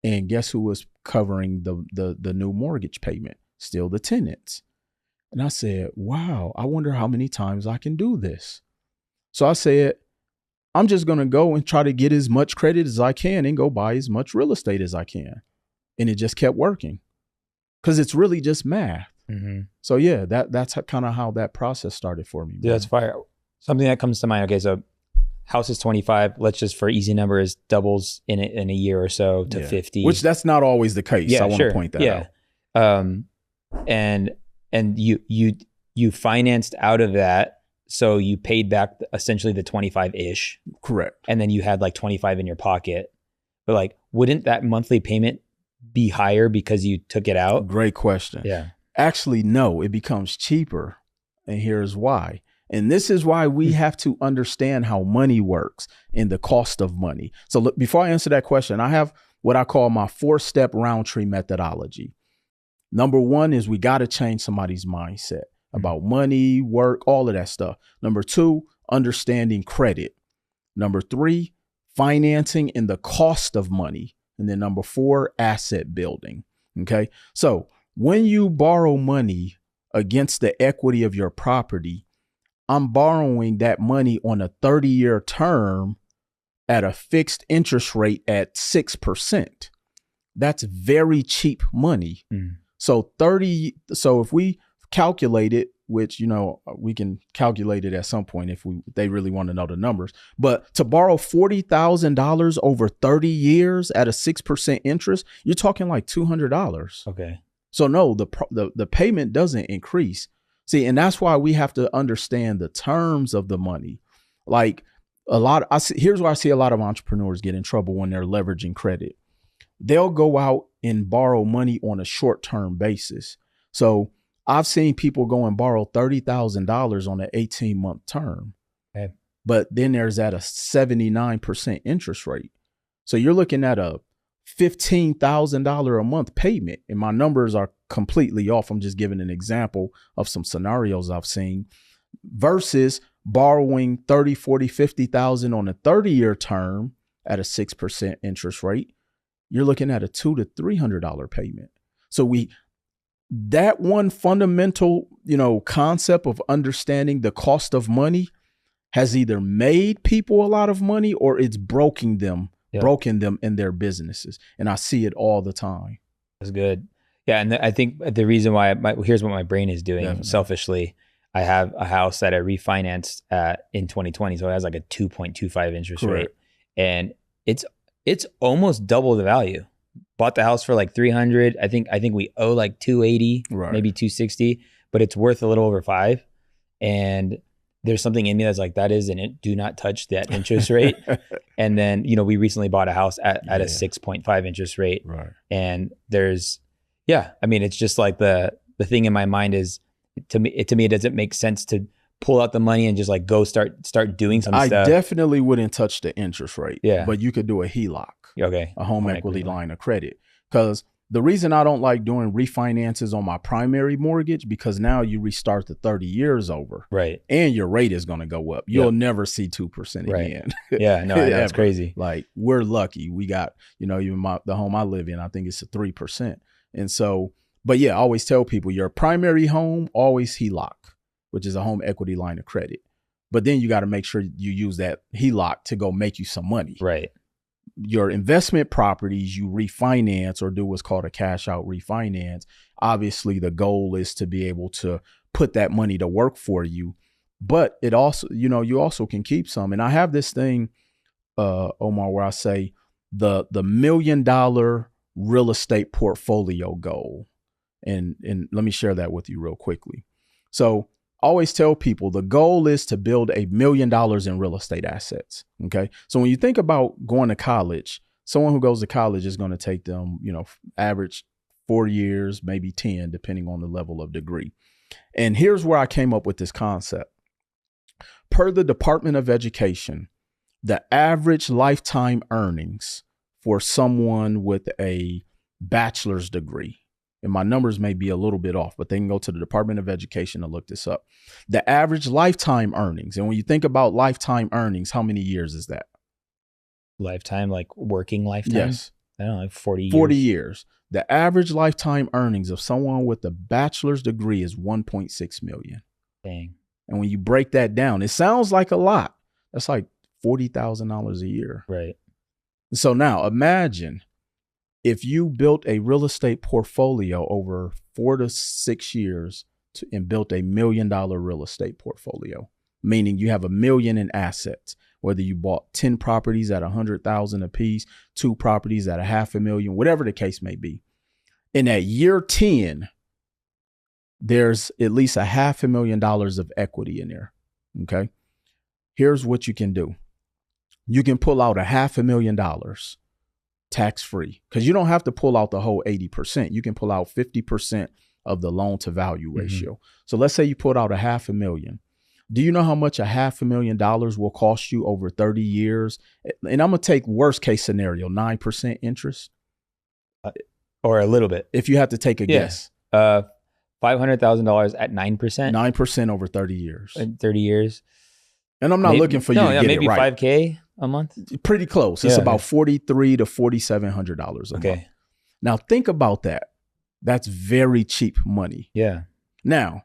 And guess who was covering the new mortgage payment? Still the tenants. And I said, wow, I wonder how many times I can do this. So I said, I'm just going to go and try to get as much credit as I can and go buy as much real estate as I can. And it just kept working because it's really just math. Mm-hmm. So yeah, that's kind of how that process started for me. Dude, that's fire. Something that comes to mind. Okay, so house is 25. Let's just, for easy numbers, doubles in a year or so to 50. Which that's not always the case. Yeah, I want to point that out. And you financed out of that. So you paid back essentially the 25-ish. Correct. And then you had like 25 in your pocket. But like, wouldn't that monthly payment be higher because you took it out? Great question. Yeah. Actually, no, it becomes cheaper. And here's why. And this is why we have to understand how money works and the cost of money. So look, before I answer that question, I have what I call my 4-step Roundtree methodology. Number one is we got to change somebody's mindset about money, work, all of that stuff. Number 2, understanding credit. Number 3, financing and the cost of money. And then number 4, asset building. Okay. So when you borrow money against the equity of your property, I'm borrowing that money on a 30-year term at a fixed interest rate at 6%. That's very cheap money. So if we calculate it, which, we can calculate it at some point if they really want to know the numbers. But to borrow $40,000 over 30 years at a 6% interest, you're talking like $200. Okay. So no, the payment doesn't increase. See, and that's why we have to understand the terms of the money. Like here's where I see a lot of entrepreneurs get in trouble when they're leveraging credit. They'll go out and borrow money on a short-term basis. So I've seen people go and borrow $30,000 on an 18-month term, okay, but then there's at a 79% interest rate. So you're looking at a $15,000 a month payment. And my numbers are completely off. I'm just giving an example of some scenarios I've seen versus borrowing 30, 40, 50,000 on a 30-year term at a 6% interest rate. You're looking at a $200 to $300 payment. So that one fundamental, concept of understanding the cost of money has either made people a lot of money or it's broken them in their businesses. And I see it all the time. That's good. Yeah. And I think the reason why here's what my brain is doing. Definitely. Selfishly, I have a house that I refinanced in 2020. So it has like a 2.25 interest rate, and it's almost double the value. Bought the house for like 300. I think we owe like 280, maybe 260, but it's worth a little over 5. And there's something in me that's like, that isn't it. Do not touch that interest rate. And then, we recently bought a house at a 6.5 interest rate. Right. And it's just like the thing in my mind is to me, it doesn't make sense to pull out the money and just like go start doing some stuff. I definitely wouldn't touch the interest rate. Yeah. But you could do a HELOC. Okay. A home equity line of credit. Because the reason I don't like doing refinances on my primary mortgage, because now you restart the 30 years over. Right. And your rate is going to go up. You'll never see 2% again. Yeah, no, that's crazy. Like, we're lucky. We got, even the home I live in, I think it's a 3%. And so, but yeah, I always tell people your primary home, always HELOC, which is a home equity line of credit. But then you got to make sure you use that HELOC to go make you some money. Right. Your investment properties, you refinance or do what's called a cash out refinance. Obviously, the goal is to be able to put that money to work for you. But it also, you also can keep some. And I have this thing, Omar, where I say the $1 million real estate portfolio goal. And let me share that with you real quickly. So I always tell people the goal is to build $1 million in real estate assets. Okay. So when you think about going to college, someone who goes to college is going to take them, average 4 years, maybe 10, depending on the level of degree. And here's where I came up with this concept. Per the Department of Education, the average lifetime earnings for someone with a bachelor's degree, and my numbers may be a little bit off, but they can go to the Department of Education to look this up. The average lifetime earnings, and when you think about lifetime earnings, how many years is that? Lifetime, like working lifetime? Yes. I don't know, like 40 years. 40 years. The average lifetime earnings of someone with a bachelor's degree is 1.6 million. Dang. And when you break that down, it sounds like a lot. That's like $40,000 a year. Right. So now imagine if you built a real estate portfolio over 4 to 6 years and built $1 million real estate portfolio, meaning you have $1 million in assets, whether you bought 10 properties at $100,000 a piece, 2 properties at $500,000, whatever the case may be. And at year 10, there's at least $500,000 of equity in there. Okay. Here's what you can do. You can pull out $500,000 tax free, because you don't have to pull out the whole 80%. You can pull out 50% of the loan to value ratio. Mm-hmm. So let's say you put out $500,000. Do you know how much $500,000 will cost you over 30 years? And I'm going to take worst case scenario, 9% interest. Or a little bit. If you have to take a guess. $500,000 at 9%? 9% over 30 years. 30 years. And I'm not looking for you to get maybe it right. $5,000 a month? Pretty close. It's about $4,300 to $4,700 a month. Now think about that. That's very cheap money. Yeah. Now,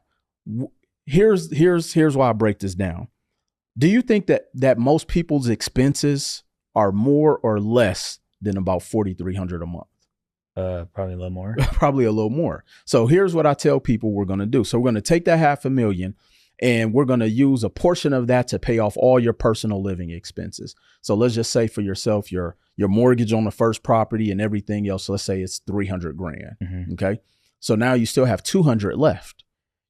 here's why I break this down. Do you think that most people's expenses are more or less than about $4,300 a month? Probably a little more. Probably a little more. So here's what I tell people we're going to do. So we're going to take that $500,000 and we're going to use a portion of that to pay off all your personal living expenses. So let's just say for yourself, your mortgage on the first property and everything else, let's say it's $300,000. Mm-hmm. Okay. So now you still have $200,000 left.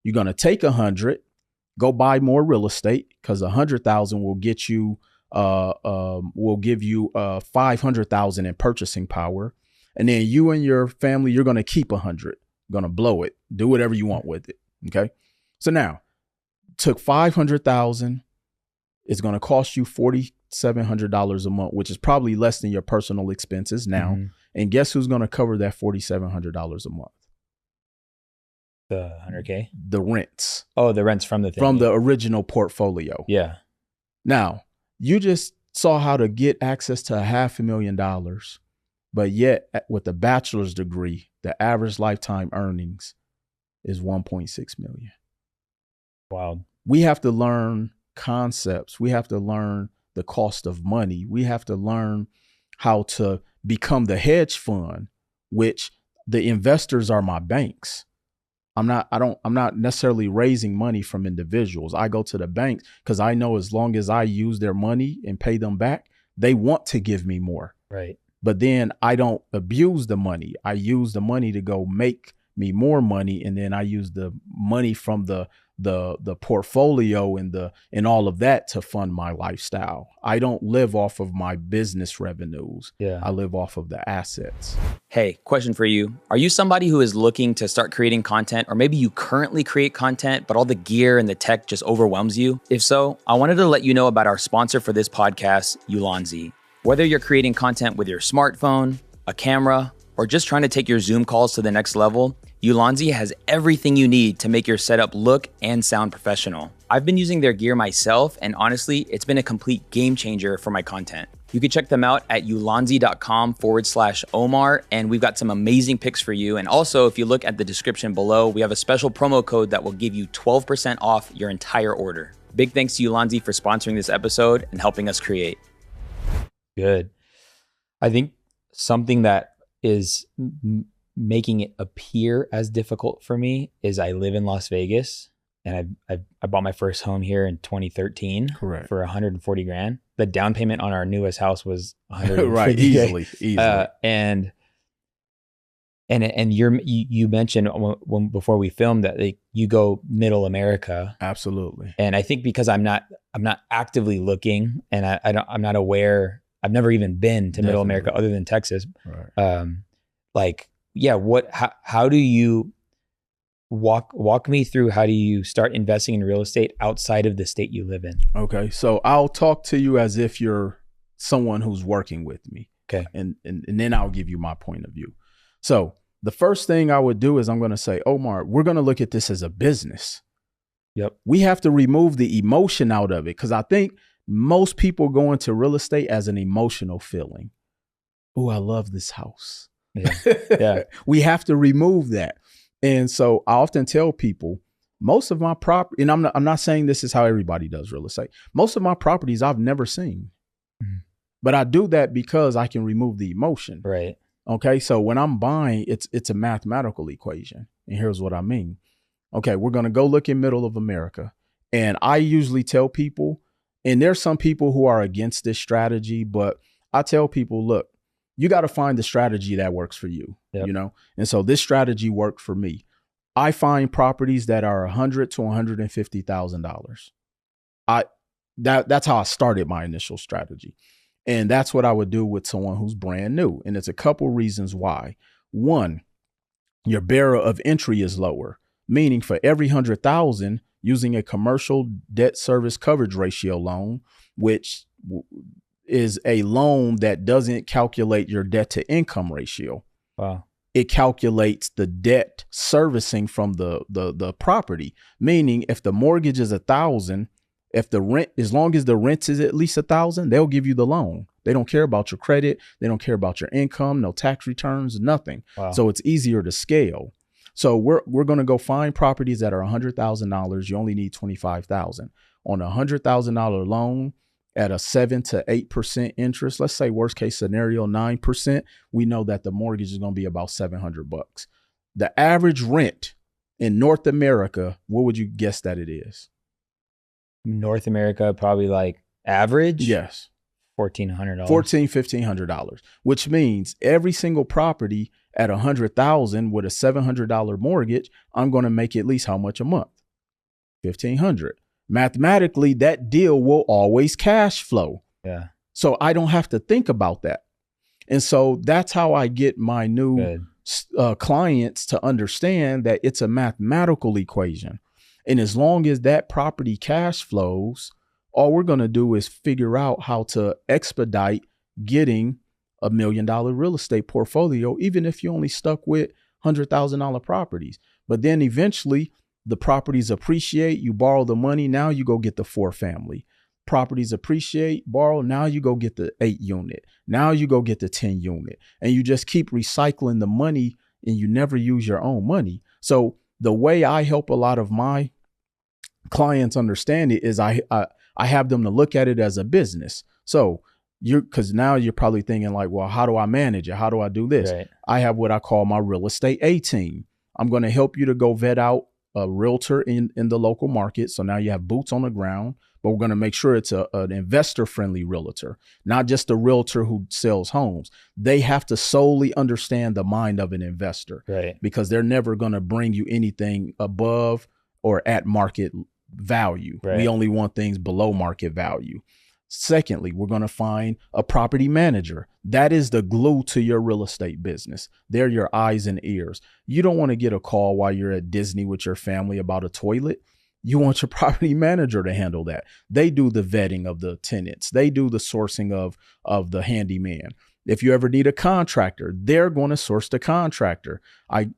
You're going to take $100,000, go buy more real estate, because $100,000 will get you, will give you $500,000 in purchasing power. And then you and your family, you're going to keep $100,000, going to blow it, do whatever you want with it. Okay. So now took $500,000. It's going to cost you $4,700 a month, which is probably less than your personal expenses now. Mm-hmm. And guess who's going to cover that $4,700 a month? The $100K? The rents. Oh, the rents from the thing. From the original portfolio. Yeah. Now, you just saw how to get access to $500,000, but yet with a bachelor's degree, the average lifetime earnings is 1.6 million. Wow. We have to learn concepts. We have to learn the cost of money. We have to learn how to become the hedge fund, which the investors are my banks. I'm not necessarily raising money from individuals. I go to the banks because I know as long as I use their money and pay them back, they want to give me more. Right. But then I don't abuse the money. I use the money to go make me more money. And then I use the money from the portfolio and all of that to fund my lifestyle. I don't live off of my business revenues. Yeah. I live off of the assets. Hey, question for you. Are you somebody who is looking to start creating content, or maybe you currently create content, but all the gear and the tech just overwhelms you? If so, I wanted to let you know about our sponsor for this podcast, Ulanzi. Whether you're creating content with your smartphone, a camera, or just trying to take your Zoom calls to the next level, Ulanzi has everything you need to make your setup look and sound professional. I've been using their gear myself, and honestly, it's been a complete game changer for my content. You can check them out at ulanzi.com/Omar, and we've got some amazing picks for you. And also, if you look at the description below, we have a special promo code that will give you 12% off your entire order. Big thanks to Ulanzi for sponsoring this episode and helping us create. Good. I think something that is making it appear as difficult for me is I live in Las Vegas, and I bought my first home here in 2013. Correct. For $140,000. The down payment on our newest house was $150,000. Right, easily. And you mentioned when before we filmed that you go middle America. Absolutely. And I think because I'm not actively looking, and I'm not aware. I've never even been to middle America other than Texas. Right. How do you, walk me through, how do you start investing in real estate outside of the state you live in? Okay. So I'll talk to you as if you're someone who's working with me. Okay. And then I'll give you my point of view. So the first thing I would do is I'm going to say, Omar, we're going to look at this as a business. Yep. We have to remove the emotion out of it, because I think most people go into real estate as an emotional feeling. Oh, I love this house. Yeah. Yeah. We have to remove that. And so I often tell people, most of my property, and I'm not saying this is how everybody does real estate. Most of my properties I've never seen. Mm-hmm. But I do that because I can remove the emotion. Right. Okay. So when I'm buying, it's a mathematical equation. And here's what I mean. Okay, we're going to go look in middle of America. And I usually tell people, and there's some people who are against this strategy, but I tell people, look, you got to find the strategy that works for you, you know? And so this strategy worked for me. I find properties that are $100,000 to $150,000. That's how I started my initial strategy. And that's what I would do with someone who's brand new. And it's a couple reasons why. One, your barrier of entry is lower. Meaning for every 100,000, using a commercial debt service coverage ratio loan, which is a loan that doesn't calculate your debt to income ratio. Wow. It calculates the debt servicing from the property. Meaning if the mortgage is 1,000, if the rent, as long as the rent is at least 1,000, they'll give you the loan. They don't care about your credit. They don't care about your income, no tax returns, nothing. Wow. So it's easier to scale. So we're going to go find properties that are $100,000. You only need $25,000 on a $100,000 loan at a 7 to 8% interest. Let's say worst case scenario, 9%. We know that the mortgage is going to be about $700. The average rent in North America, what would you guess that it is? North America, probably like average. Yes. $1,400. $1,500, which means every single property at $100,000 with a $700 mortgage, I'm going to make at least how much a month? $1,500. Mathematically, that deal will always cash flow. Yeah. So I don't have to think about that. And so that's how I get my new clients to understand that it's a mathematical equation. And as long as that property cash flows, all we're going to do is figure out how to expedite getting $1 million real estate portfolio, even if you only stuck with $100,000 properties. But then eventually the properties appreciate, you borrow the money. Now you go get the 4-family. Properties appreciate, borrow. Now you go get the 8-unit. Now you go get the 10-unit. And you just keep recycling the money and you never use your own money. So the way I help a lot of my clients understand it is I have them to look at it as a business. So because now you're probably thinking like, well, how do I manage it? How do I do this? Right. I have what I call my real estate A team. I'm going to help you to go vet out a realtor in the local market. So now you have boots on the ground, but we're going to make sure it's an investor friendly realtor, not just a realtor who sells homes. They have to solely understand the mind of an investor, right? Because they're never going to bring you anything above or at market value. Right. We only want things below market value. Secondly, we're going to find a property manager. That is the glue to your real estate business. They're your eyes and ears. You don't want to get a call while you're at Disney with your family about a toilet. You want your property manager to handle that. They do the vetting of the tenants. They do the sourcing of the handyman. If you ever need a contractor, they're going to source the contractor.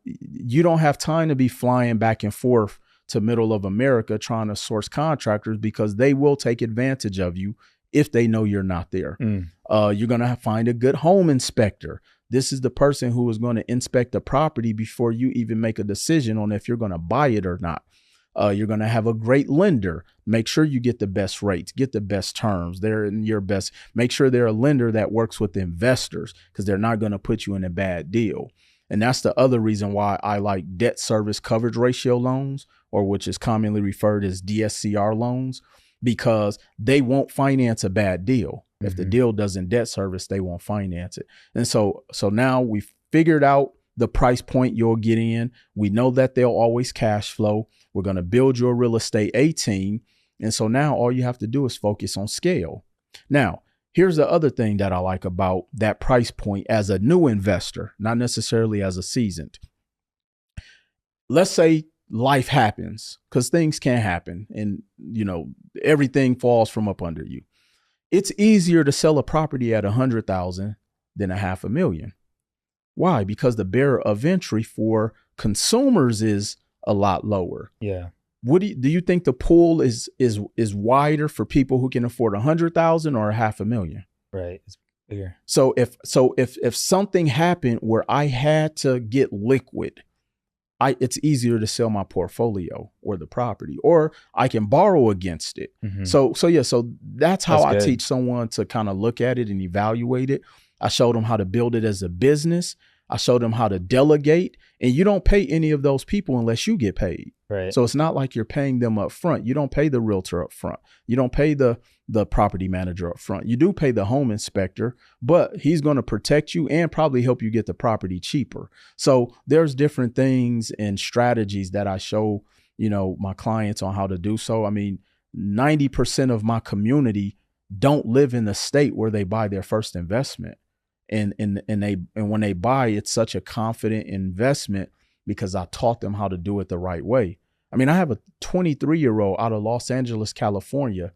You don't have time to be flying back and forth to middle of America trying to source contractors, because they will take advantage of you if they know you're not there. You're going to find a good home inspector. This is the person who is going to inspect the property before you even make a decision on if you're going to buy it or not. You're going to have a great lender. Make sure you get the best rates, get the best terms. They're in your best. Make sure they're a lender that works with investors, because they're not going to put you in a bad deal. And that's the other reason why I like debt service coverage ratio loans, or which is commonly referred as DSCR loans, because they won't finance a bad deal. If the deal doesn't debt service, they won't finance it. And so now we've figured out the price point you'll get in. We know that they'll always cash flow. We're going to build your real estate A team. And so now all you have to do is focus on scale. Now, here's the other thing that I like about that price point as a new investor, not necessarily as a seasoned. Let's say life happens, because things can happen, and everything falls from up under you. It's easier to sell a property at 100,000 than a $500,000. Why? Because the barrier of entry for consumers is a lot lower. Yeah. What do you think the pool is wider for people who can afford 100,000 or a $500,000? Right. It's bigger. So if something happened where I had to get liquid, it's easier to sell my portfolio or the property, or I can borrow against it. Mm-hmm. So that's how I teach someone to kind of look at it and evaluate it. I showed them how to build it as a business. I showed them how to delegate, and you don't pay any of those people unless you get paid. Right. So it's not like you're paying them up front. You don't pay the realtor up front. You don't pay the property manager up front. You do pay the home inspector, but he's going to protect you and probably help you get the property cheaper. So there's different things and strategies that I show, my clients on how to do so. I mean, 90% of my community don't live in the state where they buy their first investment. And when they buy, it's such a confident investment because I taught them how to do it the right way. I mean, I have a 23-year-old out of Los Angeles, California,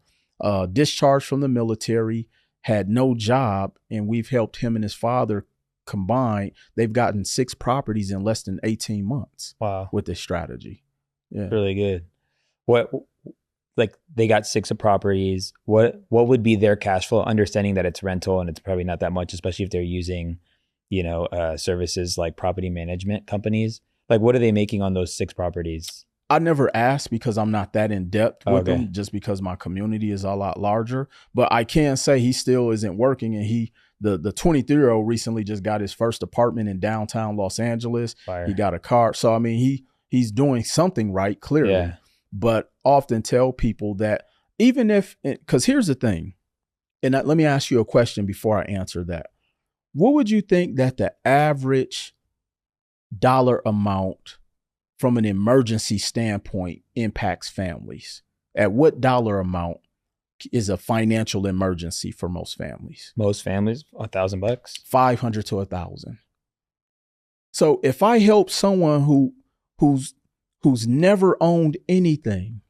discharged from the military, had no job, and we've helped him and his father combined. They've gotten 6 properties in less than 18 months. Wow. With this strategy. Yeah. Really good. Like they got 6 properties. What would be their cash flow, understanding that it's rental and it's probably not that much, especially if they're using, services like property management companies? Like, what are they making on those 6 properties? I never asked because I'm not that in depth with them, just because my community is a lot larger. But I can say he still isn't working, and the 23-year-old recently just got his first apartment in downtown Los Angeles. Fire. He got a car. So I mean, he's doing something right, clearly. Yeah. But often tell people that even if, because here's the thing, and let me ask you a question before I answer that. What would you think that the average dollar amount from an emergency standpoint impacts families? At what dollar amount is a financial emergency for most families? Most families, $1,000, $500 to $1,000. So if I help someone who's never owned anything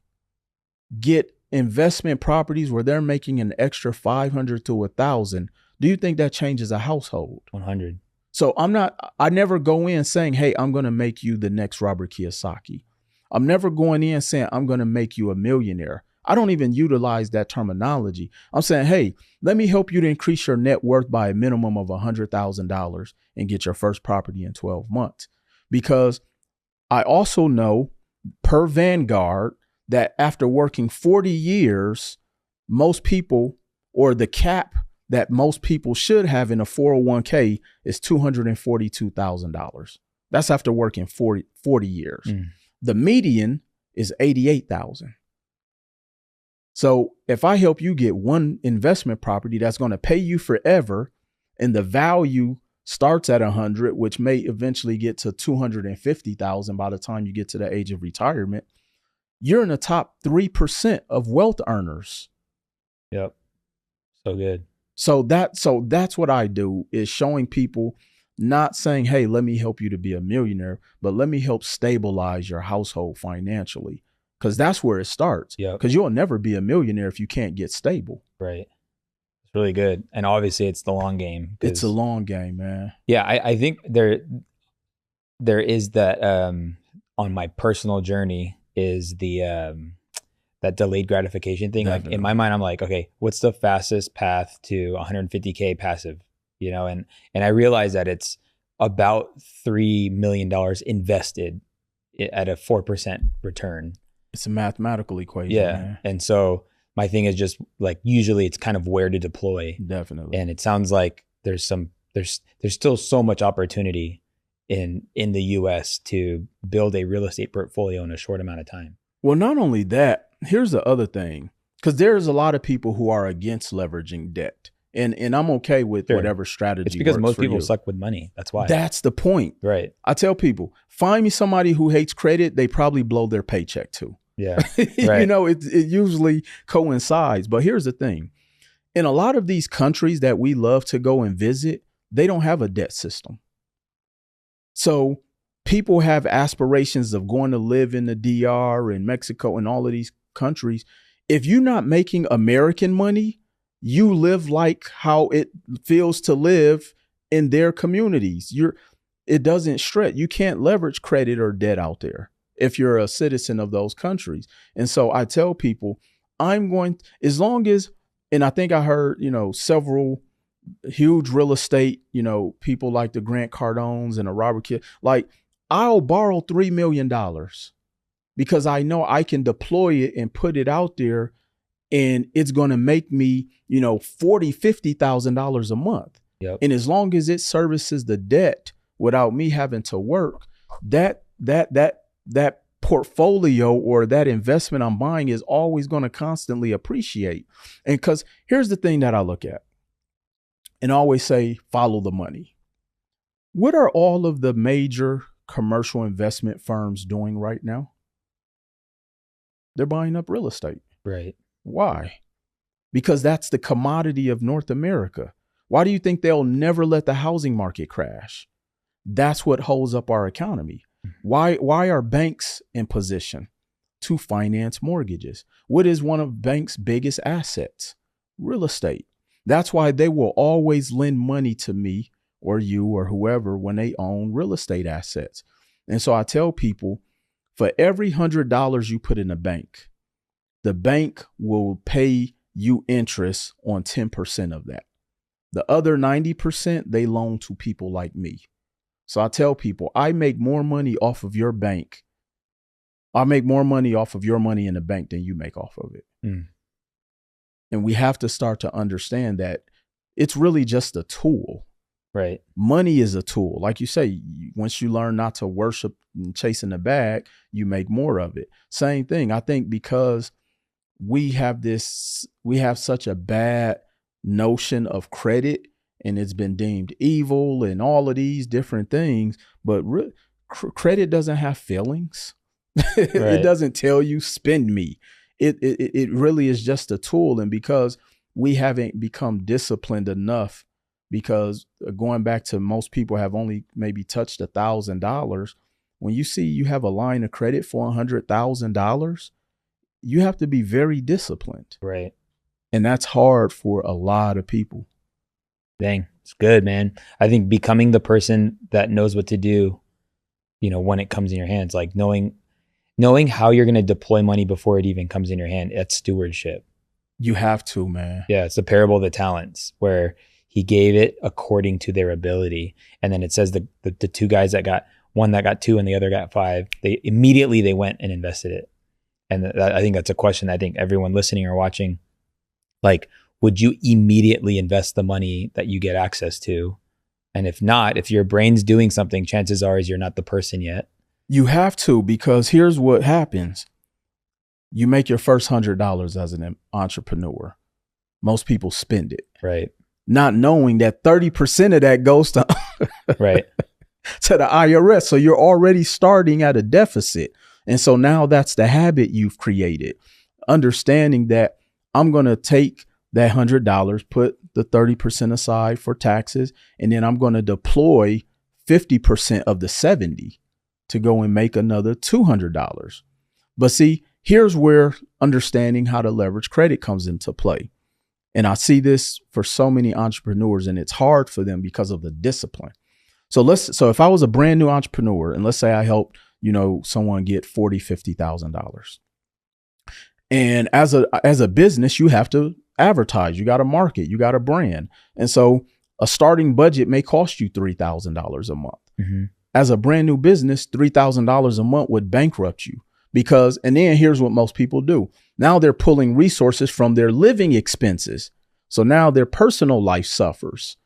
get investment properties where they're making an extra $500 to $1,000, do you think that changes a household? 100. So I never go in saying, hey, I'm going to make you the next Robert Kiyosaki. I'm never going in saying I'm going to make you a millionaire. I don't even utilize that terminology. I'm saying, hey, let me help you to increase your net worth by a minimum of $100,000 and get your first property in 12 months. Because I also know, per Vanguard, that after working 40 years, most people, or the cap that most people should have in a 401k is $242,000. That's after working 40 years. The median is $88,000. So if I help you get one investment property that's going to pay you forever, and the value starts at 100, which may eventually get to 250,000 by the time you get to the age of retirement, you're in the top 3% of wealth earners. Yep. So good. So that's what I do, is showing people, not saying, hey, let me help you to be a millionaire, but let me help stabilize your household financially. Because that's where it starts. Yeah. Because you'll never be a millionaire if you can't get stable. Right. It's really good. And obviously it's the long game. It's a long game, man. Yeah. I think there is that, on my personal journey, is the, that delayed gratification thing. Definitely. Like in my mind, I'm like, okay, what's the fastest path to 150K passive? And I realize that it's about $3 million invested at a 4% return. It's a mathematical equation. Yeah. Man. And so my thing is just like, usually it's kind of where to deploy. Definitely. And it sounds like there's still so much opportunity in the US to build a real estate portfolio in a short amount of time. Well, not only that, here's the other thing, because there's a lot of people who are against leveraging debt. And I'm okay with whatever strategy. It's because works most for people you. suck with money. That's why. That's the point. Right. I tell people, find me somebody who hates credit. They probably blow their paycheck too. Yeah. Right. It usually coincides. But here's the thing. In a lot of these countries that we love to go and visit, they don't have a debt system. So people have aspirations of going to live in the DR and Mexico and all of these countries. If you're not making American money, you live like how it feels to live in their communities. It doesn't stretch. You can't leverage credit or debt out there if you're a citizen of those countries. And so I tell people, as long as, and I think I heard, several huge real estate, people like the Grant Cardones and the Robert Kidd, like, I'll borrow $3 million because I know I can deploy it and put it out there, and it's going to make me, $40,000-$50,000 a month. Yep. And as long as it services the debt without me having to work, that portfolio or that investment I'm buying is always going to constantly appreciate. And because here's the thing that I look at, and always say, follow the money. What are all of the major commercial investment firms doing right now? They're buying up real estate. Right. Why? Because that's the commodity of North America. Why do you think they'll never let the housing market crash? That's what holds up our economy. Why are banks in position to finance mortgages? What is one of banks' biggest assets? Real estate. That's why they will always lend money to me or you or whoever when they own real estate assets. And so I tell people, for every $100 you put in the bank will pay you interest on 10% of that. The other 90%, they loan to people like me. So I tell people, I make more money off of your bank. I make more money off of your money in the bank than you make off of it. Mm. And we have to start to understand that it's really just a tool. Right. Money is a tool. Like you say, once you learn not to worship and chasing the bag, you make more of it. Same thing. I think because we have such a bad notion of credit, and it's been deemed evil and all of these different things, but credit doesn't have feelings. Right. It doesn't tell you spend me. It really is just a tool. And because we haven't become disciplined enough, because going back to most people have only maybe touched $1,000. When you see you have a line of credit for $100,000, you have to be very disciplined. Right. And that's hard for a lot of people. Dang, it's good, man. I think becoming the person that knows what to do, when it comes in your hands, like knowing how you're going to deploy money before it even comes in your hand, that's stewardship. You have to, man. Yeah, it's the parable of the talents, where he gave it according to their ability. And then it says the two guys that got one that got 2 and the other got 5, they immediately went and invested it. And I think that's a question I think everyone listening or watching, like, would you immediately invest the money that you get access to? And if not, if your brain's doing something, chances are is you're not the person yet. You have to, because here's what happens. You make your first $100 as an entrepreneur. Most people spend it. Right. Not knowing that 30% of that goes to, right, to the IRS. So you're already starting at a deficit. And so now that's the habit you've created. Understanding that I'm going to take that $100, put the 30% aside for taxes, and then I'm going to deploy 50% of the 70 to go and make another $200. But see, here's where understanding how to leverage credit comes into play. And I see this for so many entrepreneurs, and it's hard for them because of the discipline. So if I was a brand new entrepreneur, and let's say I helped, someone get $40,000, $50,000. And as a business, you have to advertise, you got to market, you got a brand. And so a starting budget may cost you $3,000 a month. Mm-hmm. As a brand new business, $3,000 a month would bankrupt you and then here's what most people do. Now they're pulling resources from their living expenses. So now their personal life suffers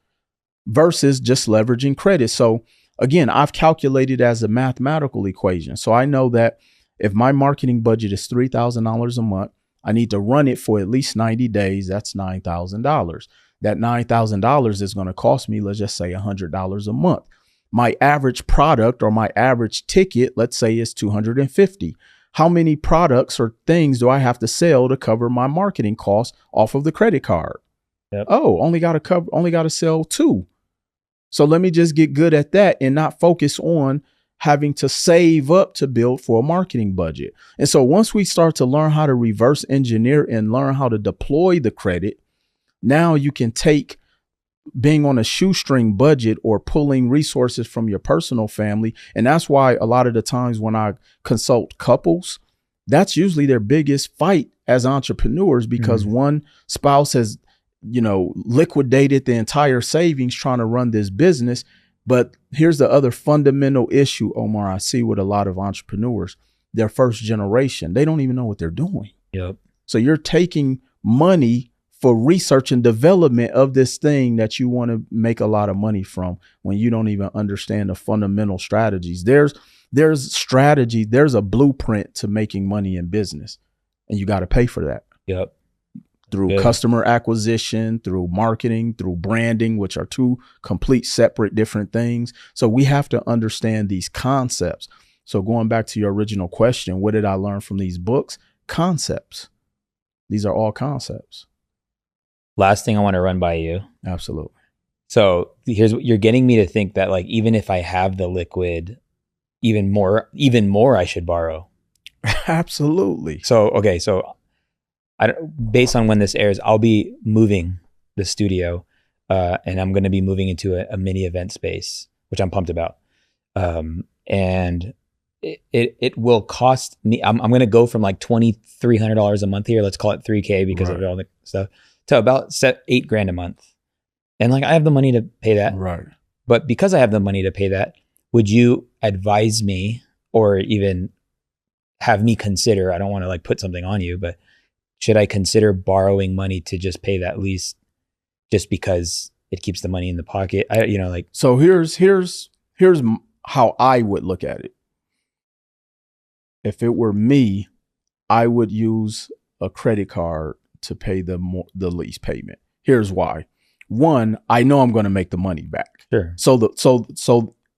versus just leveraging credit. So again, I've calculated as a mathematical equation. So I know that if my marketing budget is $3,000 a month, I need to run it for at least 90 days. That's $9,000. That $9,000 is going to cost me, let's just say $100 a month. My average product or my average ticket, let's say, is $250. How many products or things do I have to sell to cover my marketing costs off of the credit card? Yep. Oh, only got to sell 2. So let me just get good at that and not focus on having to save up to build for a marketing budget. And so once we start to learn how to reverse engineer and learn how to deploy the credit, now you can take being on a shoestring budget or pulling resources from your personal family. And that's why a lot of the times when I consult couples, that's usually their biggest fight as entrepreneurs, because one spouse has, liquidated the entire savings trying to run this business. But here's the other fundamental issue, Omar, I see with a lot of entrepreneurs. Their first generation, they don't even know what they're doing. Yep. So you're taking money for research and development of this thing that you want to make a lot of money from when you don't even understand the fundamental strategies. There's strategy, there's a blueprint to making money in business, and you got to pay for that. Yep. Through customer acquisition, through marketing, through branding, which are two complete separate different things. So we have to understand these concepts. So going back to your original question, what did I learn from these books? Concepts. These are all concepts. Last thing I want to run by you. Absolutely. So here's what you're getting me to think that, like, even if I have the liquid, even more I should borrow. Absolutely. So, okay. So based on when this airs, I'll be moving the studio, and I'm going to be moving into a mini event space, which I'm pumped about. And it will cost me, I'm going to go from like $2,300 a month here. Let's call it $3,000 because of all the stuff, to about $8,000 a month. And like, I have the money to pay that. Right. But because I have the money to pay that, would you advise me, or even have me consider, I don't want to like put something on you, but should I consider borrowing money to just pay that lease, just because it keeps the money in the pocket? So here's how I would look at it. If it were me, I would use a credit card to pay the lease payment. Here's why. One, I know I'm going to make the money back. Sure. So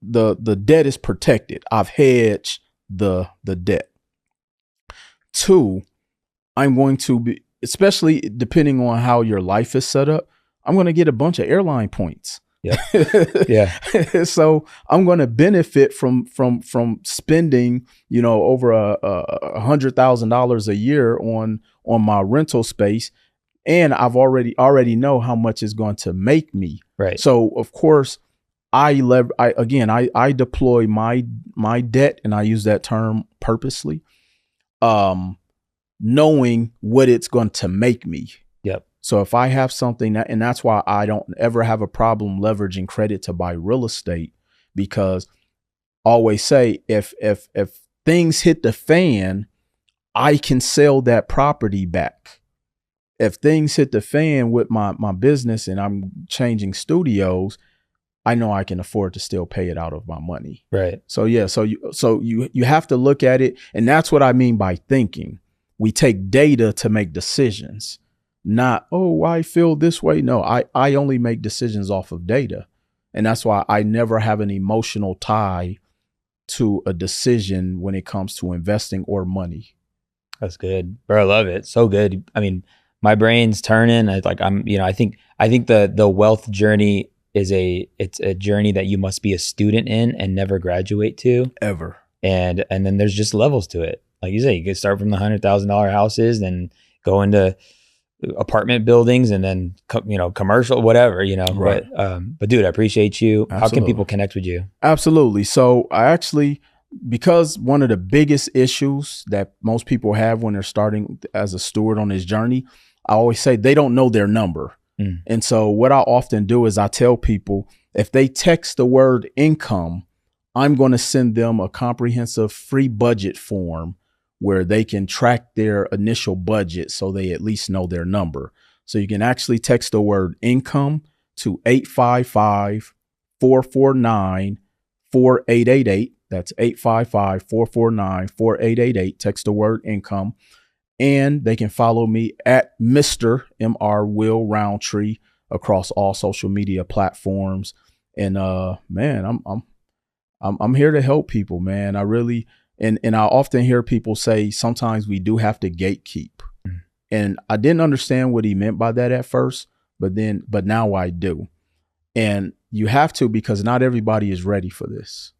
the debt is protected. I've hedged the debt. Two, I'm going to be, especially depending on how your life is set up, I'm going to get a bunch of airline points. Yeah. Yeah. So I'm going to benefit from spending, over $100,000 a year on my rental space. And I've already know how much it's going to make me. Right. So of course I deploy my debt, and I use that term purposely, knowing what it's going to make me. Yep. So if I have something and that's why I don't ever have a problem leveraging credit to buy real estate, because I always say if things hit the fan, I can sell that property back. If things hit the fan with my business and I'm changing studios, I know I can afford to still pay it out of my money. Right. So yeah, so you have to look at it, and that's what I mean by thinking. We take data to make decisions, not, oh, I feel this way. No, I only make decisions off of data. And that's why I never have an emotional tie to a decision when it comes to investing or money. That's good, bro. I love it. So good. I mean, my brain's turning. I think the wealth journey it's a journey that you must be a student in and never graduate to ever. And then there's just levels to it. Like you say, you could start from the $100,000 houses, then go into apartment buildings, and then commercial, whatever, Right. But dude, I appreciate you. Absolutely. How can people connect with you? Absolutely. So I actually, because one of the biggest issues that most people have when they're starting as a steward on this journey, I always say they don't know their number. And so what I often do is I tell people, if they text the word income, I'm going to send them a comprehensive free budget form where they can track their initial budget so they at least know their number. So you can actually text the word income to 855-449-4888. That's 855-449-4888. Text the word income. And they can follow me at Mr. M.R. Will Roundtree across all social media platforms. And man, I'm here to help people, man. I really, and I often hear people say sometimes we do have to gatekeep. And I didn't understand what he meant by that at first, but now I do. And you have to, because not everybody is ready for this.